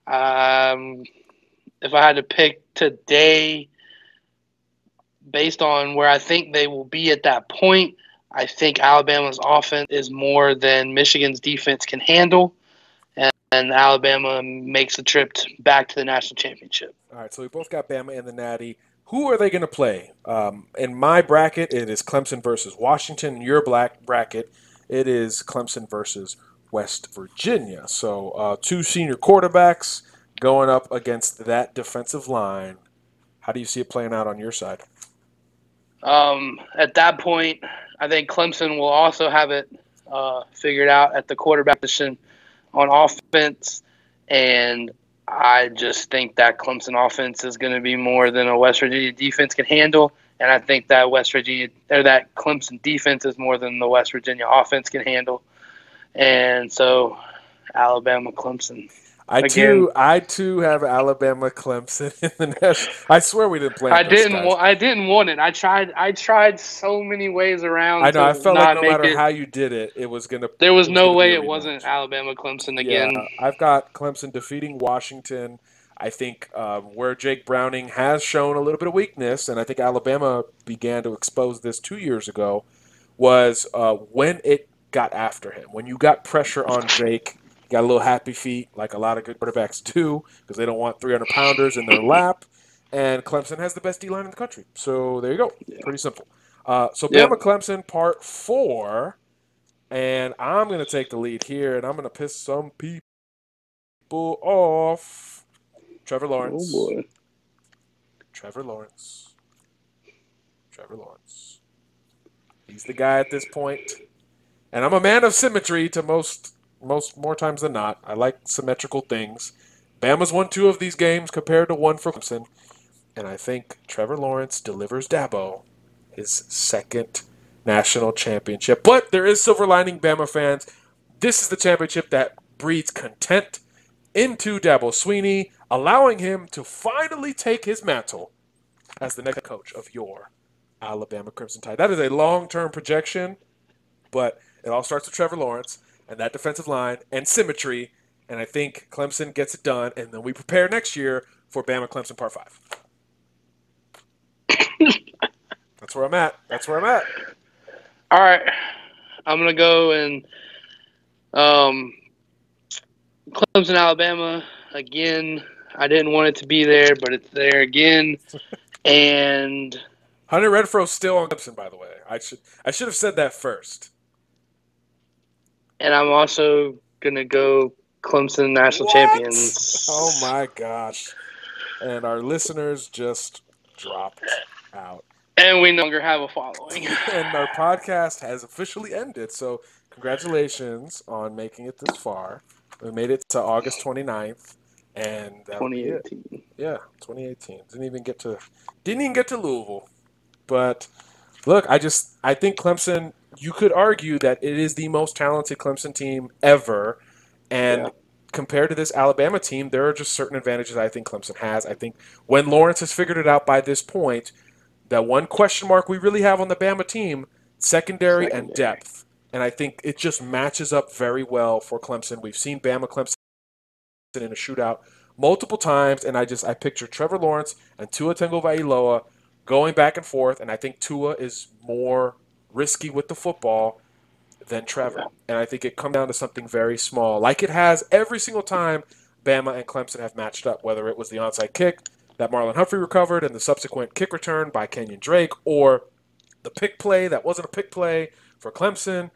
I had to pick today, based on where I think they will be at that point, I think Alabama's offense is more than Michigan's defense can handle. And Alabama makes the trip back to the national championship. All right, so we both got Bama in the Natty. Who are they going to play? In my bracket, it is Clemson versus Washington. In your bracket, it is Clemson versus West Virginia. So 2 senior quarterbacks going up against that defensive line. How do you see it playing out on your side? At that point, I think Clemson will also have it figured out at the quarterback position on offense, and I just think that Clemson offense is going to be more than a West Virginia defense can handle, and I think that that Clemson defense is more than the West Virginia offense can handle, and so Alabama, Clemson. I too have Alabama, Clemson in the national. I swear we didn't plan this, guys. I didn't want it. I tried so many ways around. I know. I to felt not like no make matter it. how you did it, it was gonna. There was no way be a it wasn't rematch. Alabama, Clemson Yeah, again. I've got Clemson defeating Washington. I think where Jake Browning has shown a little bit of weakness, and I think Alabama began to expose this 2 years ago, was when it got after him. When you got pressure on Jake, he got a little happy feet, like a lot of good quarterbacks do, because they don't want 300-pounders in their lap. And Clemson has the best D-line in the country. So there you go. Yeah. Pretty simple. So Yep. Bama Clemson part 4. And I'm going to take the lead here, and I'm going to piss some people off. Trevor Lawrence. Oh boy. Trevor Lawrence. Trevor Lawrence. He's the guy at this point. And I'm a man of symmetry to most more times than not. I like symmetrical things. Bama's won 2 of these games compared to 1 for Clemson. And I think Trevor Lawrence delivers Dabo his second national championship. But there is silver lining, Bama fans. This is the championship that breeds content into Dabo Swinney, allowing him to finally take his mantle as the next coach of your Alabama Crimson Tide. That is a long-term projection, but it all starts with Trevor Lawrence and that defensive line and symmetry, and I think Clemson gets it done, and then we prepare next year for Bama Clemson Part 5. That's where I'm at. All right, I'm gonna go and Clemson, Alabama again. I didn't want it to be there, but it's there again. And Hunter Renfro's still on Clemson, by the way. I should have said that first. And I'm also gonna go Clemson national champions. Oh my gosh! And our listeners just dropped out. And we no longer have a following. And our podcast has officially ended. So congratulations on making it this far. We made it to August 29th, and that'll be it. 2018. Yeah, 2018. Didn't even get to Louisville. But look, I think Clemson. You could argue that it is the most talented Clemson team ever, and compared to this Alabama team, there are just certain advantages I think Clemson has. I think when Lawrence has figured it out by this point, that one question mark we really have on the Bama team, secondary and depth. And I think it just matches up very well for Clemson. We've seen Bama Clemson in a shootout multiple times, and I picture Trevor Lawrence and Tua Tagovailoa going back and forth, and I think Tua is more risky with the football than Trevor. And I think it comes down to something very small, like it has every single time Bama and Clemson have matched up, whether it was the onside kick that Marlon Humphrey recovered and the subsequent kick return by Kenyon Drake, or the pick play that wasn't a pick play for Clemson.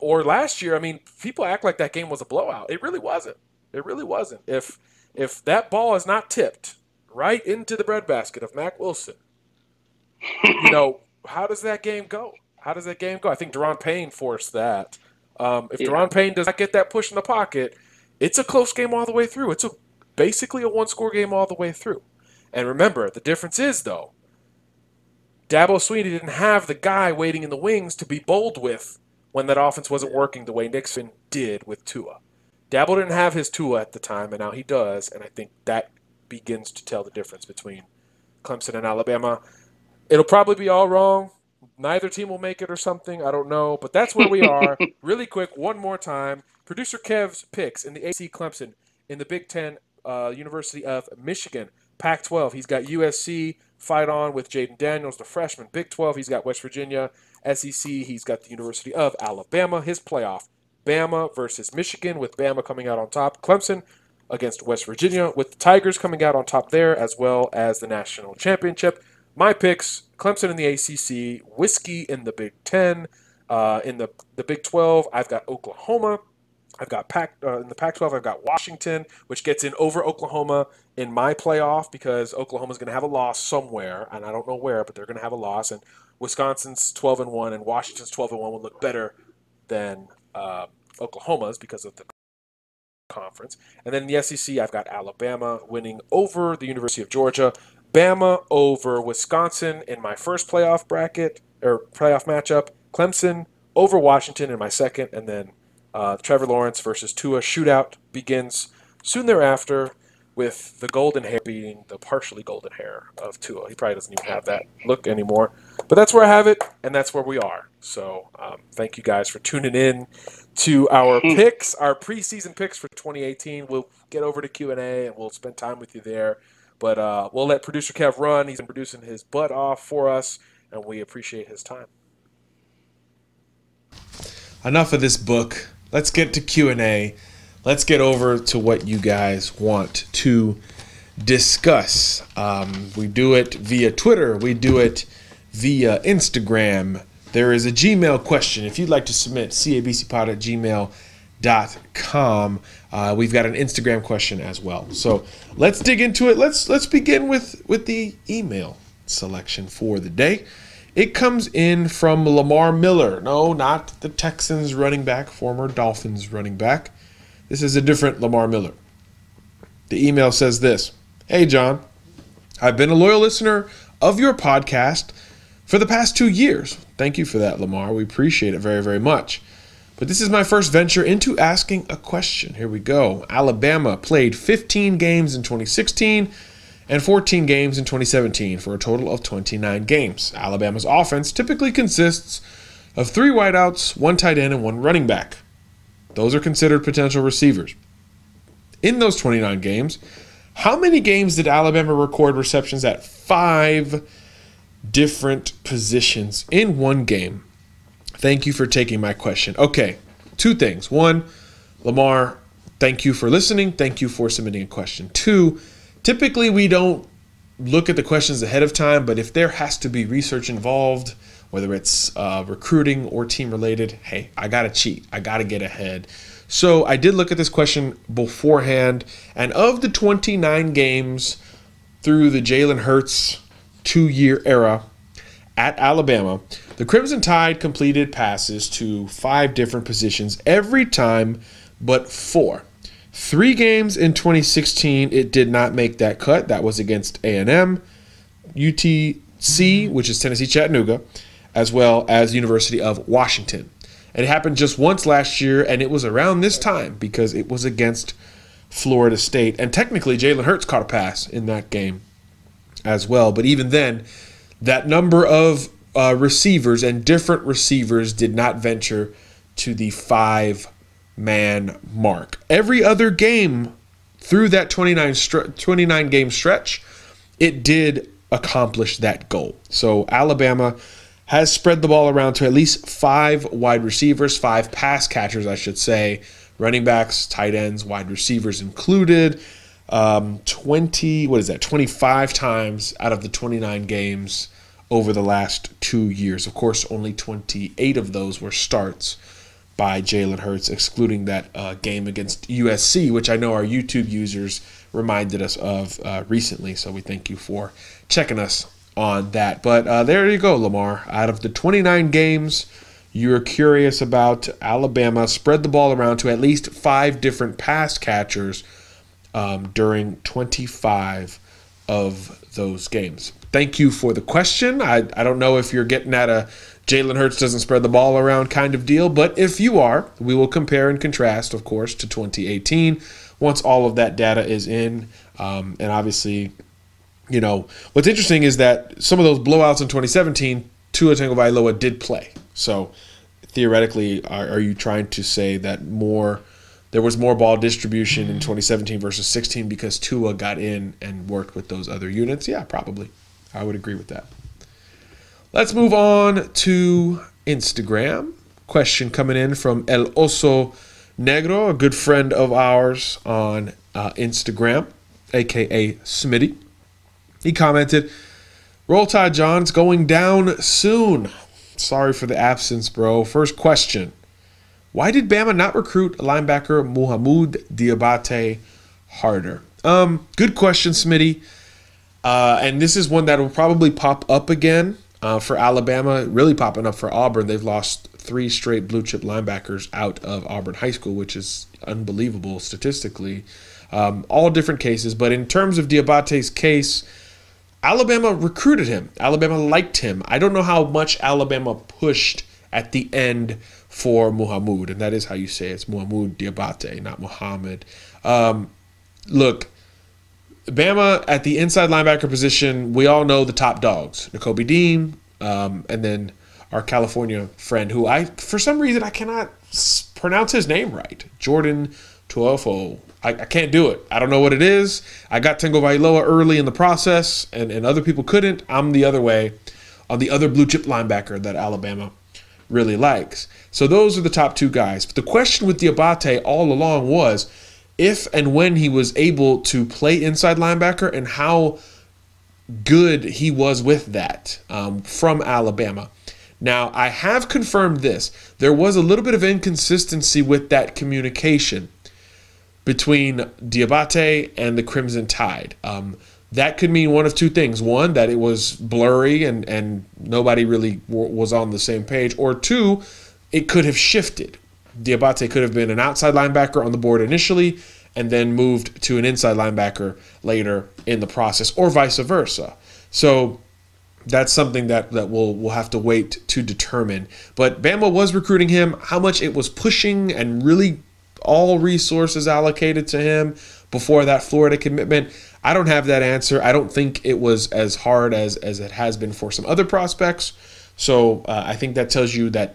Or last year, I mean, people act like that game was a blowout. It really wasn't. It really wasn't. If that ball is not tipped right into the breadbasket of Mack Wilson, how does that game go? I think Deron Payne forced that. If Deron Payne does not get that push in the pocket, it's a close game all the way through. It's basically a one-score game all the way through. And remember, the difference is, though, Dabo Swinney didn't have the guy waiting in the wings to be bold with when that offense wasn't working the way Nixon did with Tua. Dabo didn't have his Tua at the time, and now he does, and I think that begins to tell the difference between Clemson and Alabama. It'll probably be all wrong. Neither team will make it or something. I don't know, but that's where we are. Really quick, one more time. Producer Kev's picks in the AC Clemson. In the Big Ten, University of Michigan. Pac-12, he's got USC, fight on with Jaden Daniels, the freshman. Big 12, he's got West Virginia. SEC, he's got the University of Alabama. His playoff, Bama versus Michigan, with Bama coming out on top. Clemson against West Virginia, with the Tigers coming out on top there, as well as the national championship. My picks, Clemson in the ACC, Whiskey in the Big Ten. In the Big 12, I've got Oklahoma. I've got in the Pac-12, I've got Washington, which gets in over Oklahoma in my playoff because Oklahoma's going to have a loss somewhere, and I don't know where, but they're going to have a loss. And Wisconsin's 12-1, and Washington's 12-1 will look better than Oklahoma's because of the conference. And then in the SEC, I've got Alabama winning over the University of Georgia, Bama over Wisconsin in my first playoff bracket or playoff matchup, Clemson over Washington in my second, and then Trevor Lawrence versus Tua shootout begins soon thereafter, with the golden hair beating the partially golden hair of Tua. He probably doesn't even have that look anymore. But that's where I have it, and that's where we are. So thank you guys for tuning in to our picks, our preseason picks for 2018. We'll get over to Q&A, and we'll spend time with you there. But we'll let Producer Kev run. He's been producing his butt off for us, and we appreciate his time. Enough of this book. Let's get to Q&A. Let's get over to what you guys want to discuss. We do it via Twitter. We do it via Instagram. There is a Gmail question. If you'd like to submit, cabcpod@gmail.com. We've got an Instagram question as well. So let's dig into it. Let's begin with the email selection for the day. It comes in from Lamar Miller. No, not the Texans running back, former Dolphins running back. This is a different Lamar Miller. The email says this: Hey, John, I've been a loyal listener of your podcast for the past 2 years. Thank you for that, Lamar. We appreciate it very, very much. But this is my first venture into asking a question. Here we go. Alabama played 15 games in 2016 and 14 games in 2017 for a total of 29 games. Alabama's offense typically consists of 3 wideouts, 1 tight end, and 1 running back. Those are considered potential receivers. In those 29 games, how many games did Alabama record receptions at 5 different positions in one game? Thank you for taking my question. Okay, 2 things. 1, Lamar, thank you for listening. Thank you for submitting a question. 2, typically we don't look at the questions ahead of time, but if there has to be research involved, whether it's recruiting or team related, hey, I got to cheat. I got to get ahead. So I did look at this question beforehand, and of the 29 games through the Jalen Hurts 2-year era at Alabama, the Crimson Tide completed passes to 5 different positions every time but 4. 3 games in 2016, it did not make that cut. That was against A&M, UTC, which is Tennessee Chattanooga, as well as University of Washington. And it happened just once last year, and it was around this time because it was against Florida State. And technically, Jalen Hurts caught a pass in that game as well. But even then, that number of receivers and different receivers did not venture to the 5-man mark. Every other game through that 29-game stretch, it did accomplish that goal. So Alabama has spread the ball around to at least 5 wide receivers, 5 pass catchers, I should say, running backs, tight ends, wide receivers included. 25 times out of the 29 games over the last 2 years. Of course, only 28 of those were starts by Jalen Hurts, excluding that game against USC, which I know our YouTube users reminded us of recently. So we thank you for checking us on that. But there you go, Lamar. Out of the 29 games you're curious about, Alabama spread the ball around to at least 5 different pass catchers during 25 of those games. Thank you for the question. I don't know if you're getting at a Jalen Hurts doesn't spread the ball around kind of deal, but if you are, we will compare and contrast, of course, to 2018 once all of that data is in. And obviously, you know, what's interesting is that some of those blowouts in 2017, Tua Tagovailoa did play. So theoretically, are you trying to say that there was more ball distribution in 2017 versus 16 because Tua got in and worked with those other units? Yeah, probably. I would agree with that. Let's move on to Instagram. Question coming in from El Oso Negro, a good friend of ours on Instagram, a.k.a. Smitty. He commented, "Roll Tide, John's going down soon. Sorry for the absence, bro. First question. Why did Bama not recruit linebacker Mohamoud Diabate harder?" Good question, Smitty. And this is one that will probably pop up again for Alabama, really popping up for Auburn. They've lost 3 straight blue chip linebackers out of Auburn High School, which is unbelievable statistically. All different cases. But in terms of Diabate's case, Alabama recruited him. Alabama liked him. I don't know how much Alabama pushed at the end for Muhammad, and that is how you say it. It's Muhammad Diabate, not Muhammad. Look, Bama at the inside linebacker position, we all know the top dogs. Nakobe Dean, and then our California friend, who for some reason, I cannot pronounce his name right. Jordan Tuofo. I can't do it. I don't know what it is. I got Tengo Vailoa early in the process, and other people couldn't. I'm the other way on the other blue chip linebacker that Alabama really likes. So those are the top 2 guys. But the question with Diabate all along was if and when he was able to play inside linebacker and how good he was with that from Alabama. Now, I have confirmed this. There was a little bit of inconsistency with that communication between Diabate and the Crimson Tide. That could mean one of 2 things. One, that it was blurry and nobody really was on the same page. Or 2, it could have shifted. Diabate could have been an outside linebacker on the board initially and then moved to an inside linebacker later in the process, or vice versa. So that's something that we'll have to wait to determine. But Bama was recruiting him. How much it was pushing and really all resources allocated to him before that Florida commitment, I don't have that answer. I don't think it was as hard as it has been for some other prospects. So I think that tells you that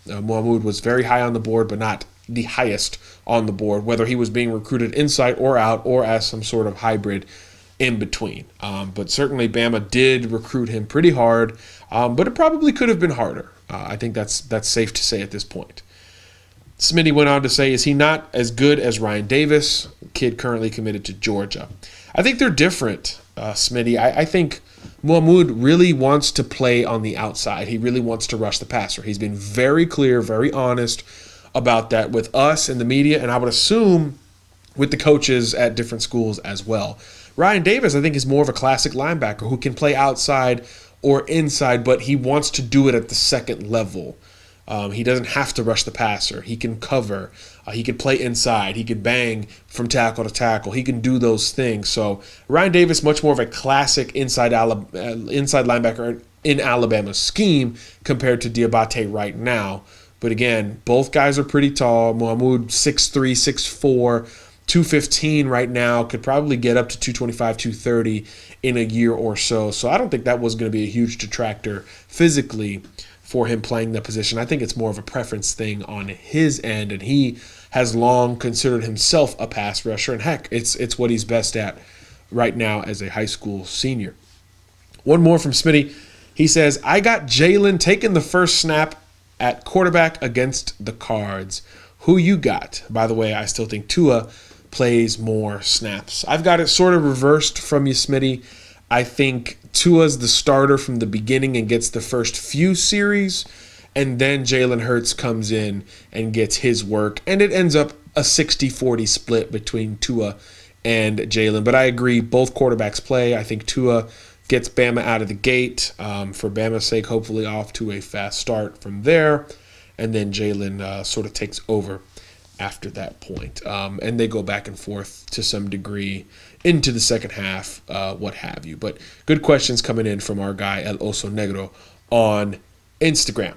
Muhammad was very high on the board, but not the highest on the board, whether he was being recruited inside or out or as some sort of hybrid in between. But certainly Bama did recruit him pretty hard, but it probably could have been harder. I think that's safe to say at this point. Smitty went on to say, is he not as good as Ryan Davis, kid currently committed to Georgia? I think they're different, Smitty. I think Muhammad really wants to play on the outside. He really wants to rush the passer. He's been very clear, very honest about that with us and the media, and I would assume with the coaches at different schools as well. Ryan Davis, I think, is more of a classic linebacker who can play outside or inside, but he wants to do it at the second level. He doesn't have to rush the passer. He can cover. He can play inside. He can bang from tackle to tackle. He can do those things. So Ryan Davis, much more of a classic inside linebacker in Alabama's scheme compared to Diabate right now. But again, both guys are pretty tall. Muhammad 6'3", 6'4", 215 right now, could probably get up to 225, 230 in a year or so. So I don't think that was going to be a huge detractor physically for him playing that position. I think it's more of a preference thing on his end, and he has long considered himself a pass rusher, and heck, it's what he's best at right now as a high school senior. One more from Smitty. He says, I got Jalen taking the first snap at quarterback against the Cards. Who you got? By the way, I still think Tua plays more snaps. I've got it sort of reversed from you, Smitty. I think Tua's the starter from the beginning and gets the first few series, and then Jalen Hurts comes in and gets his work, and it ends up a 60-40 split between Tua and Jalen. But I agree, both quarterbacks play. I think Tua gets Bama out of the gate, for Bama's sake, hopefully off to a fast start from there, and then Jalen sort of takes over after that point. And they go back and forth to some degree into the second half, what have you. But good questions coming in from our guy El Oso Negro on Instagram.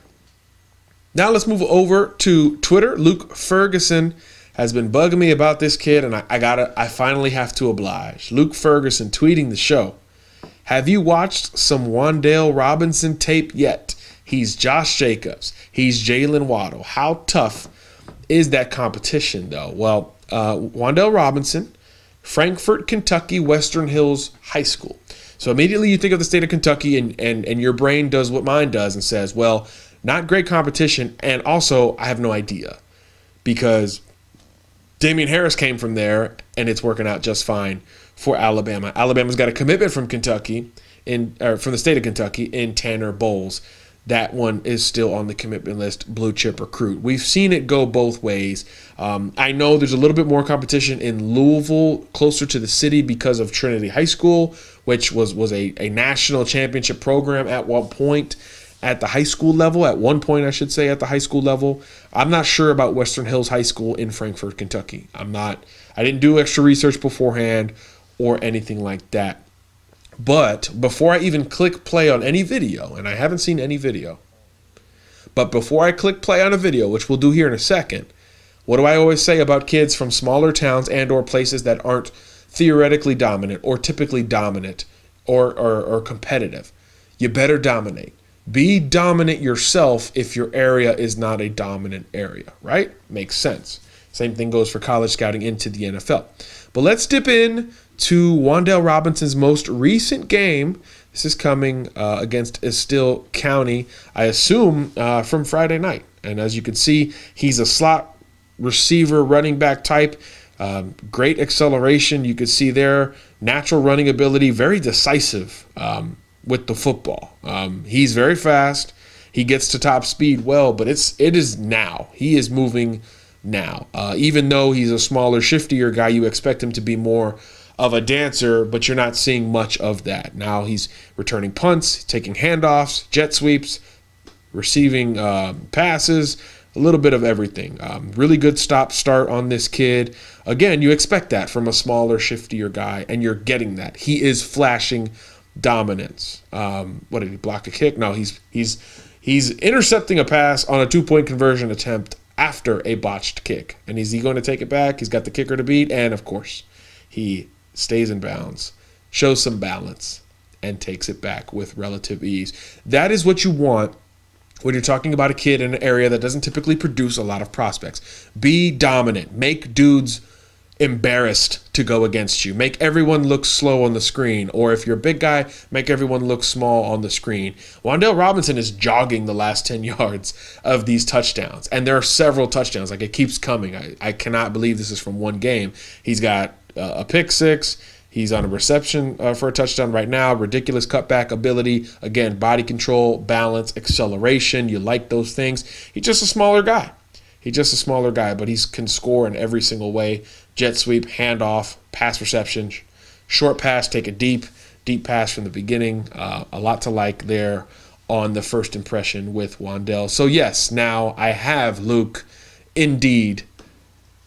Now let's move over to Twitter. Luke Ferguson has been bugging me about this kid, and I finally have to oblige. Luke Ferguson tweeting the show. Have you watched some Wan'Dale Robinson tape yet? He's Josh Jacobs. He's Jalen Waddle. How tough is that competition, though? Well, Wan'Dale Robinson, Frankfort, Kentucky, Western Hills High School. So immediately you think of the state of Kentucky, and your brain does what mine does and says, well, not great competition, and also I have no idea because Damian Harris came from there, and it's working out just fine for Alabama. Alabama's got a commitment from Kentucky, from the state of Kentucky, in Tanner Bowles. That one is still on the commitment list, blue chip recruit. We've seen it go both ways. I know there's a little bit more competition in Louisville, closer to the city, because of Trinity High School, which was a national championship program at one point. at the high school level, at one point I should say at the high school level. I'm not sure about Western Hills High School in Frankfort, Kentucky. I didn't do extra research beforehand or anything like that. But before I even click play on any video, and I haven't seen any video, but before I click play on a video, which we'll do here in a second, what do I always say about kids from smaller towns and or places that aren't theoretically dominant or typically dominant or competitive? You better dominate. Be dominant yourself if your area is not a dominant area, right? Makes sense. Same thing goes for college scouting into the NFL. But let's dip in to Wan'Dale Robinson's most recent game. This is coming against Estill County, I assume, from Friday night. And as you can see, he's a slot receiver, running back type. Great acceleration. You can see there, natural running ability, very decisive with the football. He's very fast. He gets to top speed well, but it is now. He is moving now. Even though he's a smaller, shiftier guy, you expect him to be more of a dancer, but you're not seeing much of that. Now he's returning punts, taking handoffs, jet sweeps, receiving passes, a little bit of everything. Really good stop-start on this kid. Again, you expect that from a smaller, shiftier guy, and you're getting that. He is flashing dominance. What did he block a kick? No, he's intercepting a pass on a 2-point conversion attempt after a botched kick. And is he going to take it back? He's got the kicker to beat, and of course, he stays in bounds, shows some balance, and takes it back with relative ease. That is what you want when you're talking about a kid in an area that doesn't typically produce a lot of prospects. Be dominant. Make dudes embarrassed to go against you. Make everyone look slow on the screen. Or if you're a big guy, make everyone look small on the screen. Wan'Dale Robinson is jogging the last 10 yards of these touchdowns. And there are several touchdowns. Like, it keeps coming. I cannot believe this is from one game. He's got a pick six. He's on a reception for a touchdown right now. Ridiculous cutback ability. Again, body control, balance, acceleration. You like those things. He's just a smaller guy. But he can score in every single way. Jet sweep, handoff, pass reception, short pass, take a deep pass from the beginning. A lot to like there on the first impression with Wan'Dale. So yes, now I have, Luke, indeed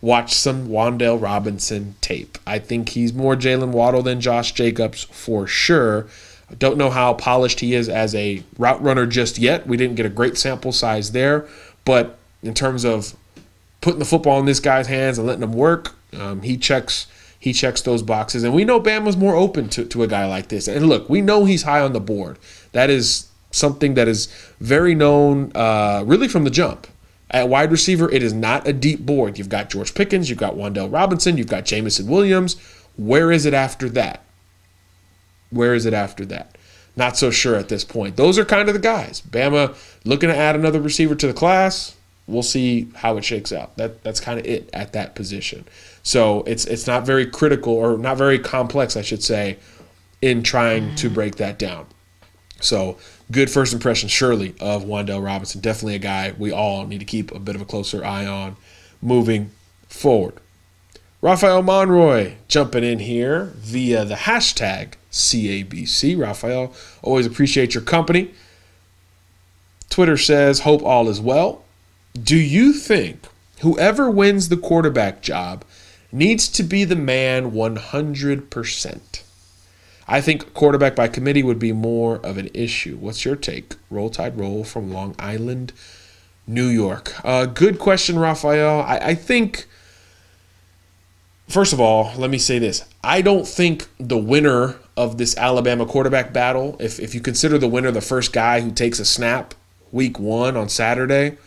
watched some Wan'Dale Robinson tape. I think he's more Jalen Waddle than Josh Jacobs for sure. I don't know how polished he is as a route runner just yet. We didn't get a great sample size there, but in terms of putting the football in this guy's hands and letting him work, he checks those boxes. And we know Bama's more open to a guy like this. And look, we know he's high on the board. That is something that is very known really from the jump. At wide receiver, it is not a deep board. You've got George Pickens, you've got Wan'Dale Robinson, you've got Jamison Williams. Where is it after that? Not so sure at this point. Those are kind of the guys. Bama looking to add another receiver to the class. We'll see how it shakes out. That's kind of it at that position. So it's not very critical, or not very complex, I should say, in trying to break that down. So good first impression, surely, of Wan'Dale Robinson. Definitely a guy we all need to keep a bit of a closer eye on moving forward. Raphael Monroy jumping in here via the hashtag CABC. Raphael, always appreciate your company. Twitter says, hope all is well. Do you think whoever wins the quarterback job needs to be the man 100%? I think quarterback by committee would be more of an issue. What's your take? Roll Tide Roll from Long Island, New York. Good question, Raphael. I think, first of all, let me say this. I don't think the winner of this Alabama quarterback battle, if you consider the winner the first guy who takes a snap week 1 on Saturday,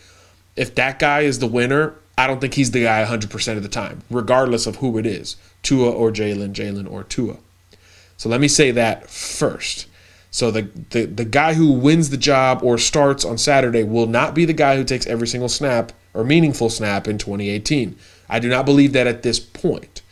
if that guy is the winner, I don't think he's the guy 100% of the time, regardless of who it is, Tua or Jalen or Tua. So let me say that first. So the guy who wins the job or starts on Saturday will not be the guy who takes every single snap or meaningful snap in 2018. I do not believe that at this point.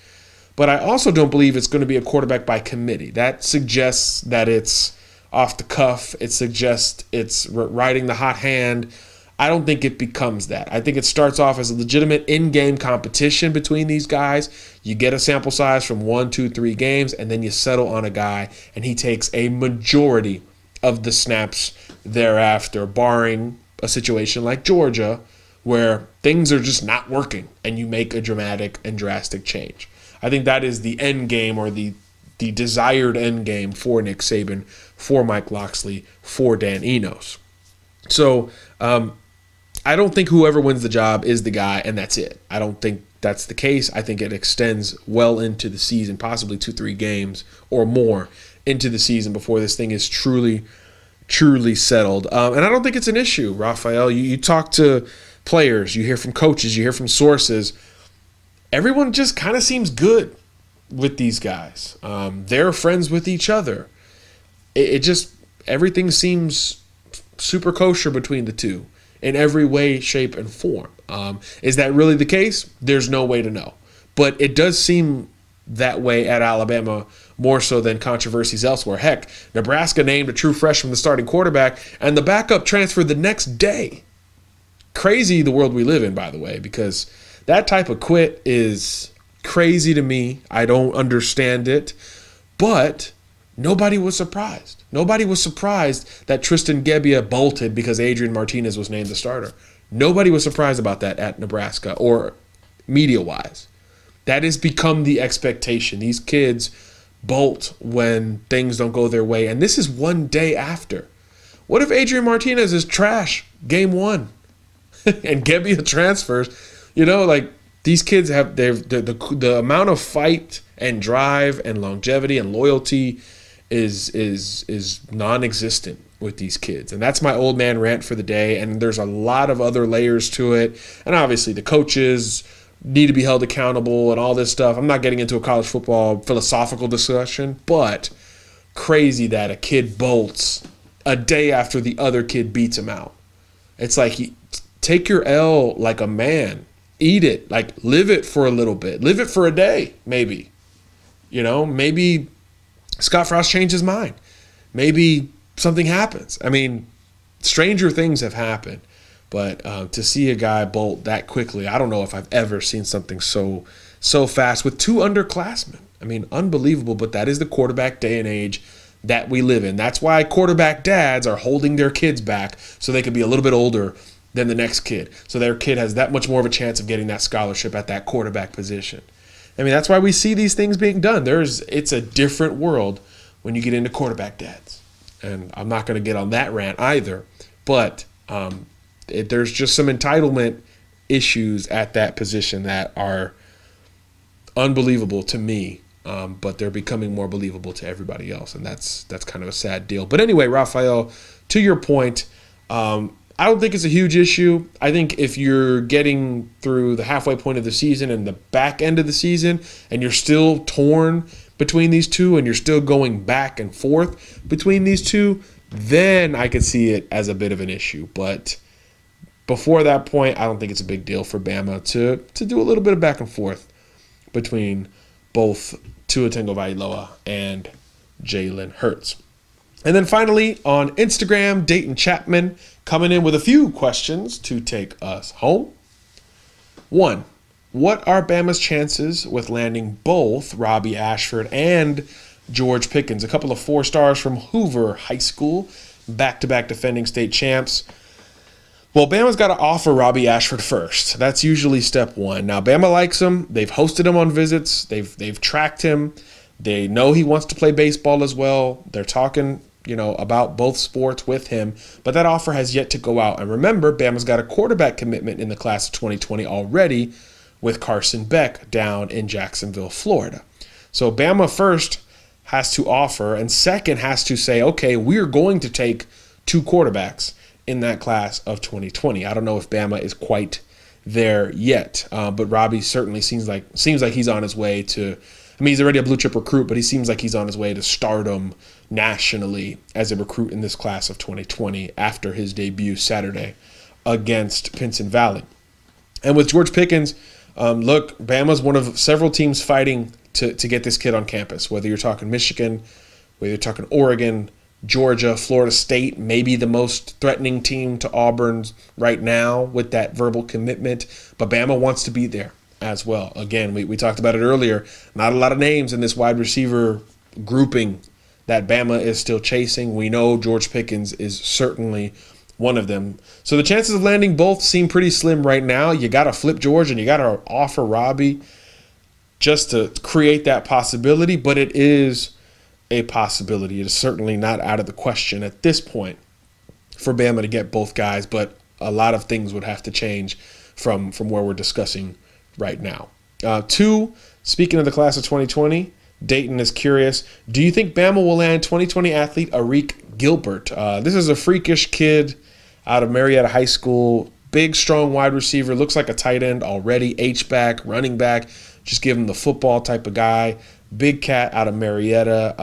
But I also don't believe it's going to be a quarterback by committee. That suggests that it's off the cuff. It suggests it's riding the hot hand. I don't think it becomes that. I think it starts off as a legitimate in-game competition between these guys. You get a sample size from 1, 2, 3 games, and then you settle on a guy, and he takes a majority of the snaps thereafter, barring a situation like Georgia where things are just not working and you make a dramatic and drastic change. I think that is the end game, or the desired end game for Nick Saban, for Mike Locksley, for Dan Enos. So I don't think whoever wins the job is the guy and that's it. I don't think that's the case. I think it extends well into the season, possibly 2-3 games or more into the season before this thing is truly settled. And I don't think it's an issue, Raphael. You talk to players, you hear from coaches, you hear from sources. Everyone just kind of seems good with these guys. They're friends with each other. It just, everything seems super kosher between the two in every way, shape, and form. Is that really the case? There's no way to know. But it does seem that way at Alabama more so than controversies elsewhere. Heck, Nebraska named a true freshman the starting quarterback, and the backup transferred the next day. Crazy the world we live in, by the way, because that type of quit is crazy to me. I don't understand it. But nobody was surprised. Nobody was surprised that Tristan Gebbia bolted because Adrian Martinez was named the starter. Nobody was surprised about that at Nebraska, or media-wise. That has become the expectation. These kids bolt when things don't go their way. And this is one day after. What if Adrian Martinez is trash game one and Gebbia transfers? You know, like, these kids have the amount of fight and drive and longevity and loyalty is non-existent with these kids. And that's my old man rant for the day. And there's a lot of other layers to it. And obviously the coaches need to be held accountable and all this stuff. I'm not getting into a college football philosophical discussion, but crazy that a kid bolts a day after the other kid beats him out. It's like, take your L like a man. Eat it. Like, live it for a little bit. Live it for a day, maybe. You know, maybe Scott Frost changed his mind. Maybe something happens. I mean, stranger things have happened. But to see a guy bolt that quickly, I don't know if I've ever seen something so fast with two underclassmen. I mean, unbelievable, but that is the quarterback day and age that we live in. That's why quarterback dads are holding their kids back so they can be a little bit older than the next kid. So their kid has that much more of a chance of getting that scholarship at that quarterback position. I mean, that's why we see these things being done. It's a different world when you get into quarterback dads. And I'm not going to get on that rant either, but there's just some entitlement issues at that position that are unbelievable to me, but they're becoming more believable to everybody else, and that's kind of a sad deal. But anyway, Raphael, to your point, I don't think it's a huge issue. I think if you're getting through the halfway point of the season and the back end of the season and you're still torn between these two and you're still going back and forth between these two, then I could see it as a bit of an issue. But before that point, I don't think it's a big deal for Bama to do a little bit of back and forth between both Tua Tagovailoa and Jalen Hurts. And then finally, on Instagram, Dayton Chapman coming in with a few questions to take us home. 1, what are Bama's chances with landing both Robbie Ashford and George Pickens, a couple of 4-stars from Hoover High School, back-to-back defending state champs? Well, Bama's got to offer Robbie Ashford first. That's usually step one. Now, Bama likes him. They've hosted him on visits. They've tracked him. They know he wants to play baseball as well. They're talking, about both sports with him. But that offer has yet to go out. And remember, Bama's got a quarterback commitment in the class of 2020 already with Carson Beck down in Jacksonville, Florida. So Bama first has to offer, and second has to say, okay, we're going to take 2 quarterbacks in that class of 2020. I don't know if Bama is quite there yet, but Robbie certainly seems like he's on his way to. I mean, he's already a blue chip recruit, but he seems like he's on his way to stardom nationally as a recruit in this class of 2020 after his debut Saturday against Pinson Valley. And with George Pickens, look, Bama's one of several teams fighting to get this kid on campus. Whether you're talking Michigan, whether you're talking Oregon, Georgia, Florida State, maybe the most threatening team to Auburn right now with that verbal commitment. But Bama wants to be there as well. Again, we talked about it earlier. Not a lot of names in this wide receiver grouping that Bama is still chasing. We know George Pickens is certainly one of them. So the chances of landing both seem pretty slim right now. You got to flip George and you got to offer Robbie just to create that possibility, but it is a possibility. It is certainly not out of the question at this point for Bama to get both guys, but a lot of things would have to change from where we're discussing right now. 2, speaking of the class of 2020, Dayton is curious, do you think Bama will land 2020 athlete Arik Gilbert? This is a freakish kid out of Marietta High School, big, strong wide receiver, looks like a tight end already, H-back, running back, just give him the football type of guy, big cat out of Marietta.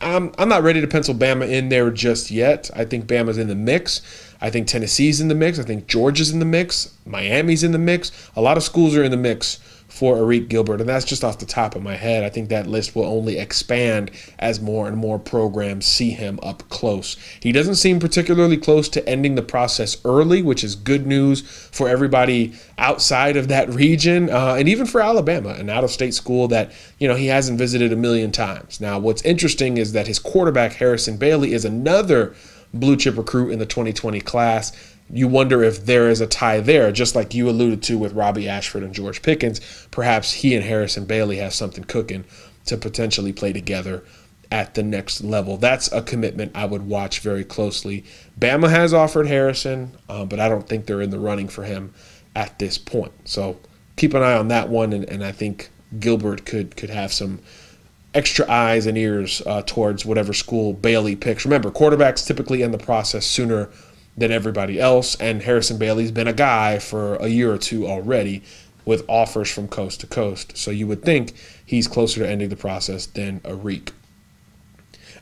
I'm not ready to pencil Bama in there just yet. I think Bama's in the mix. I think Tennessee's in the mix. I think Georgia's in the mix. Miami's in the mix. A lot of schools are in the mix for Arik Gilbert, and that's just off the top of my head. I think that list will only expand as more and more programs see him up close. He doesn't seem particularly close to ending the process early, which is good news for everybody outside of that region, and even for Alabama, an out-of-state school that he hasn't visited a million times. Now, what's interesting is that his quarterback, Harrison Bailey, is another blue-chip recruit in the 2020 class. You wonder if there is a tie there, just like you alluded to with Robbie Ashford and George Pickens. Perhaps he and Harrison Bailey have something cooking to potentially play together at the next level. That's a commitment I would watch very closely. Bama has offered Harrison, but I don't think they're in the running for him at this point. So keep an eye on that one, and I think Gilbert could have some extra eyes and ears towards whatever school Bailey picks. Remember, quarterbacks typically end the process sooner than everybody else, and Harrison Bailey's been a guy for a year or two already with offers from coast to coast. So you would think he's closer to ending the process than Arik.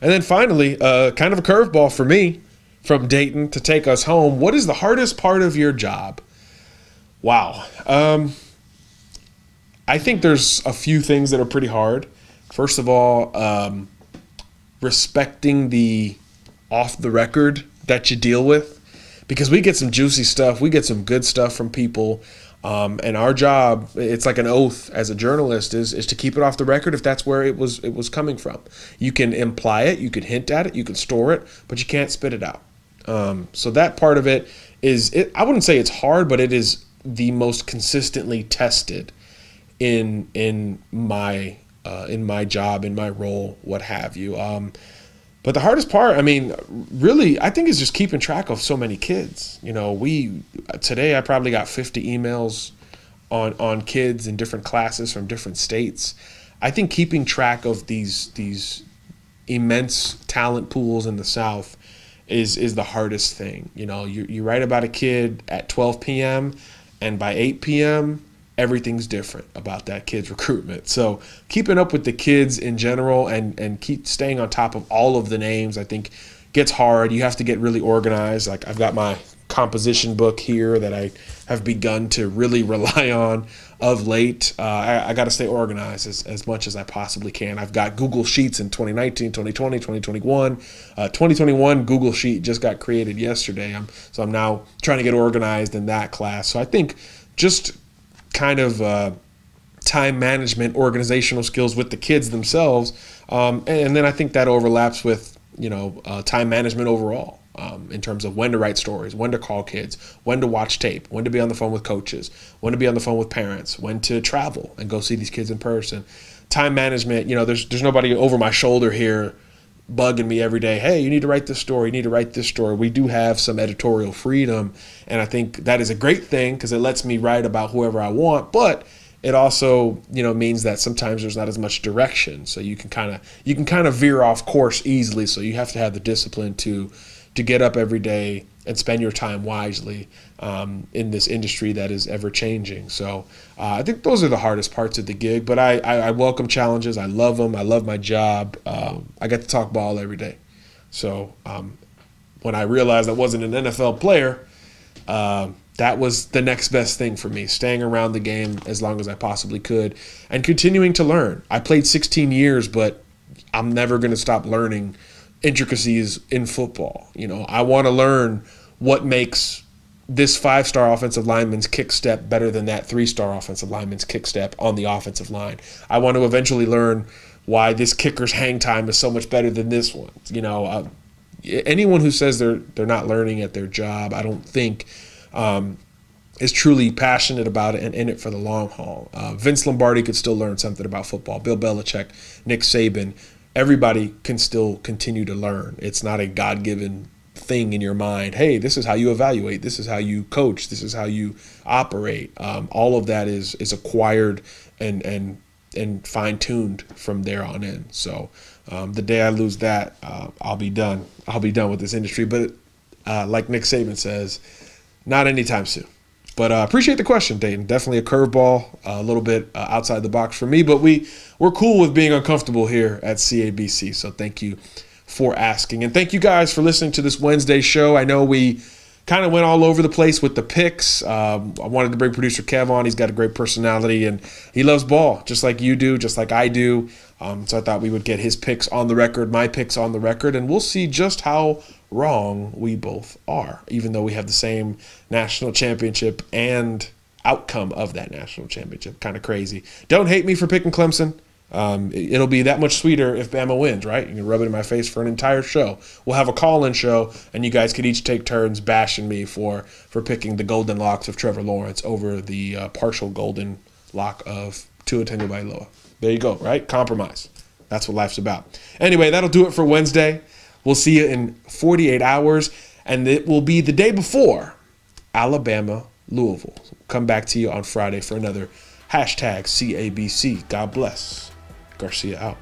And then finally, kind of a curveball for me from Dayton to take us home. What is the hardest part of your job? Wow. I think there's a few things that are pretty hard. First of all, respecting the off the record that you deal with, because we get some juicy stuff, we get some good stuff from people, and our job, it's like an oath as a journalist, is to keep it off the record if that's where it was coming from. You can imply it, you can hint at it, you can store it, but you can't spit it out. So that part of it is, I wouldn't say it's hard, but it is the most consistently tested in my job, in my role, what have you. But the hardest part, really, I think is just keeping track of so many kids. Today I probably got 50 emails on kids in different classes from different states. I think keeping track of these immense talent pools in the South is the hardest thing. You write about a kid at 12 p.m. and by 8 p.m., everything's different about that kid's recruitment. So keeping up with the kids in general and keep staying on top of all of the names, I think, gets hard. You have to get really organized. Like, I've got my composition book here that I have begun to really rely on of late. I got to stay organized as much as I possibly can. I've got Google Sheets in 2019, 2020, 2021. 2021 Google Sheet just got created yesterday. So I'm now trying to get organized in that class. So I think just kind of time management, organizational skills with the kids themselves, and then I think that overlaps with time management overall, in terms of when to write stories, when to call kids, when to watch tape, when to be on the phone with coaches, when to be on the phone with parents, when to travel and go see these kids in person. Time management, there's nobody over my shoulder here bugging me every day, hey, you need to write this story, you need to write this story. We do have some editorial freedom, and I think that is a great thing because it lets me write about whoever I want, but it also, means that sometimes there's not as much direction, so you can kind of veer off course easily, so you have to have the discipline to get up every day and spend your time wisely in this industry that is ever changing. So I think those are the hardest parts of the gig, but I welcome challenges. I love them. I love my job. I get to talk ball every day. So when I realized I wasn't an NFL player, that was the next best thing for me, staying around the game as long as I possibly could and continuing to learn. I played 16 years, but I'm never going to stop learning intricacies in football. I want to learn what makes this 5-star offensive lineman's kick step better than that 3-star offensive lineman's kick step on the offensive line. I want to eventually learn why this kicker's hang time is so much better than this one. You know, anyone who says they're not learning at their job, I don't think is truly passionate about it and in it for the long haul. Vince Lombardi could still learn something about football. Bill Belichick, Nick Saban, everybody can still continue to learn. It's not a God-given thing in your mind. Hey, this is how you evaluate. This is how you coach. This is how you operate. All of that is acquired and fine-tuned from there on in. So the day I lose that, I'll be done. I'll be done with this industry. But like Nick Saban says, not anytime soon. But appreciate the question, Dayton. Definitely a curveball, a little bit outside the box for me. But we're cool with being uncomfortable here at CABC. So thank you for asking. And thank you guys for listening to this Wednesday show. I know we kind of went all over the place with the picks. I wanted to bring producer Kev on. He's got a great personality, and he loves ball, just like you do, just like I do. So I thought we would get his picks on the record, my picks on the record, and we'll see just how wrong we both are, even though we have the same national championship and outcome of that national championship. Kind of crazy. Don't hate me for picking Clemson. It'll be that much sweeter if Bama wins, right? You can rub it in my face for an entire show. We'll have a call-in show, and you guys could each take turns bashing me for picking the golden locks of Trevor Lawrence over the partial golden lock of Tua Tagovailoa. There you go, right? Compromise. That's what life's about. Anyway, that'll do it for Wednesday. We'll see you in 48 hours, and it will be the day before Alabama-Louisville. Come back to you on Friday for another #CABC. God bless. Garcia out.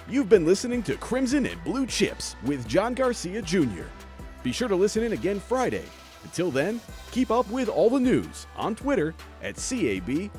You've been listening to Crimson and Blue Chips with John Garcia Jr. Be sure to listen in again Friday. Until then, keep up with all the news on Twitter at CABCPOD.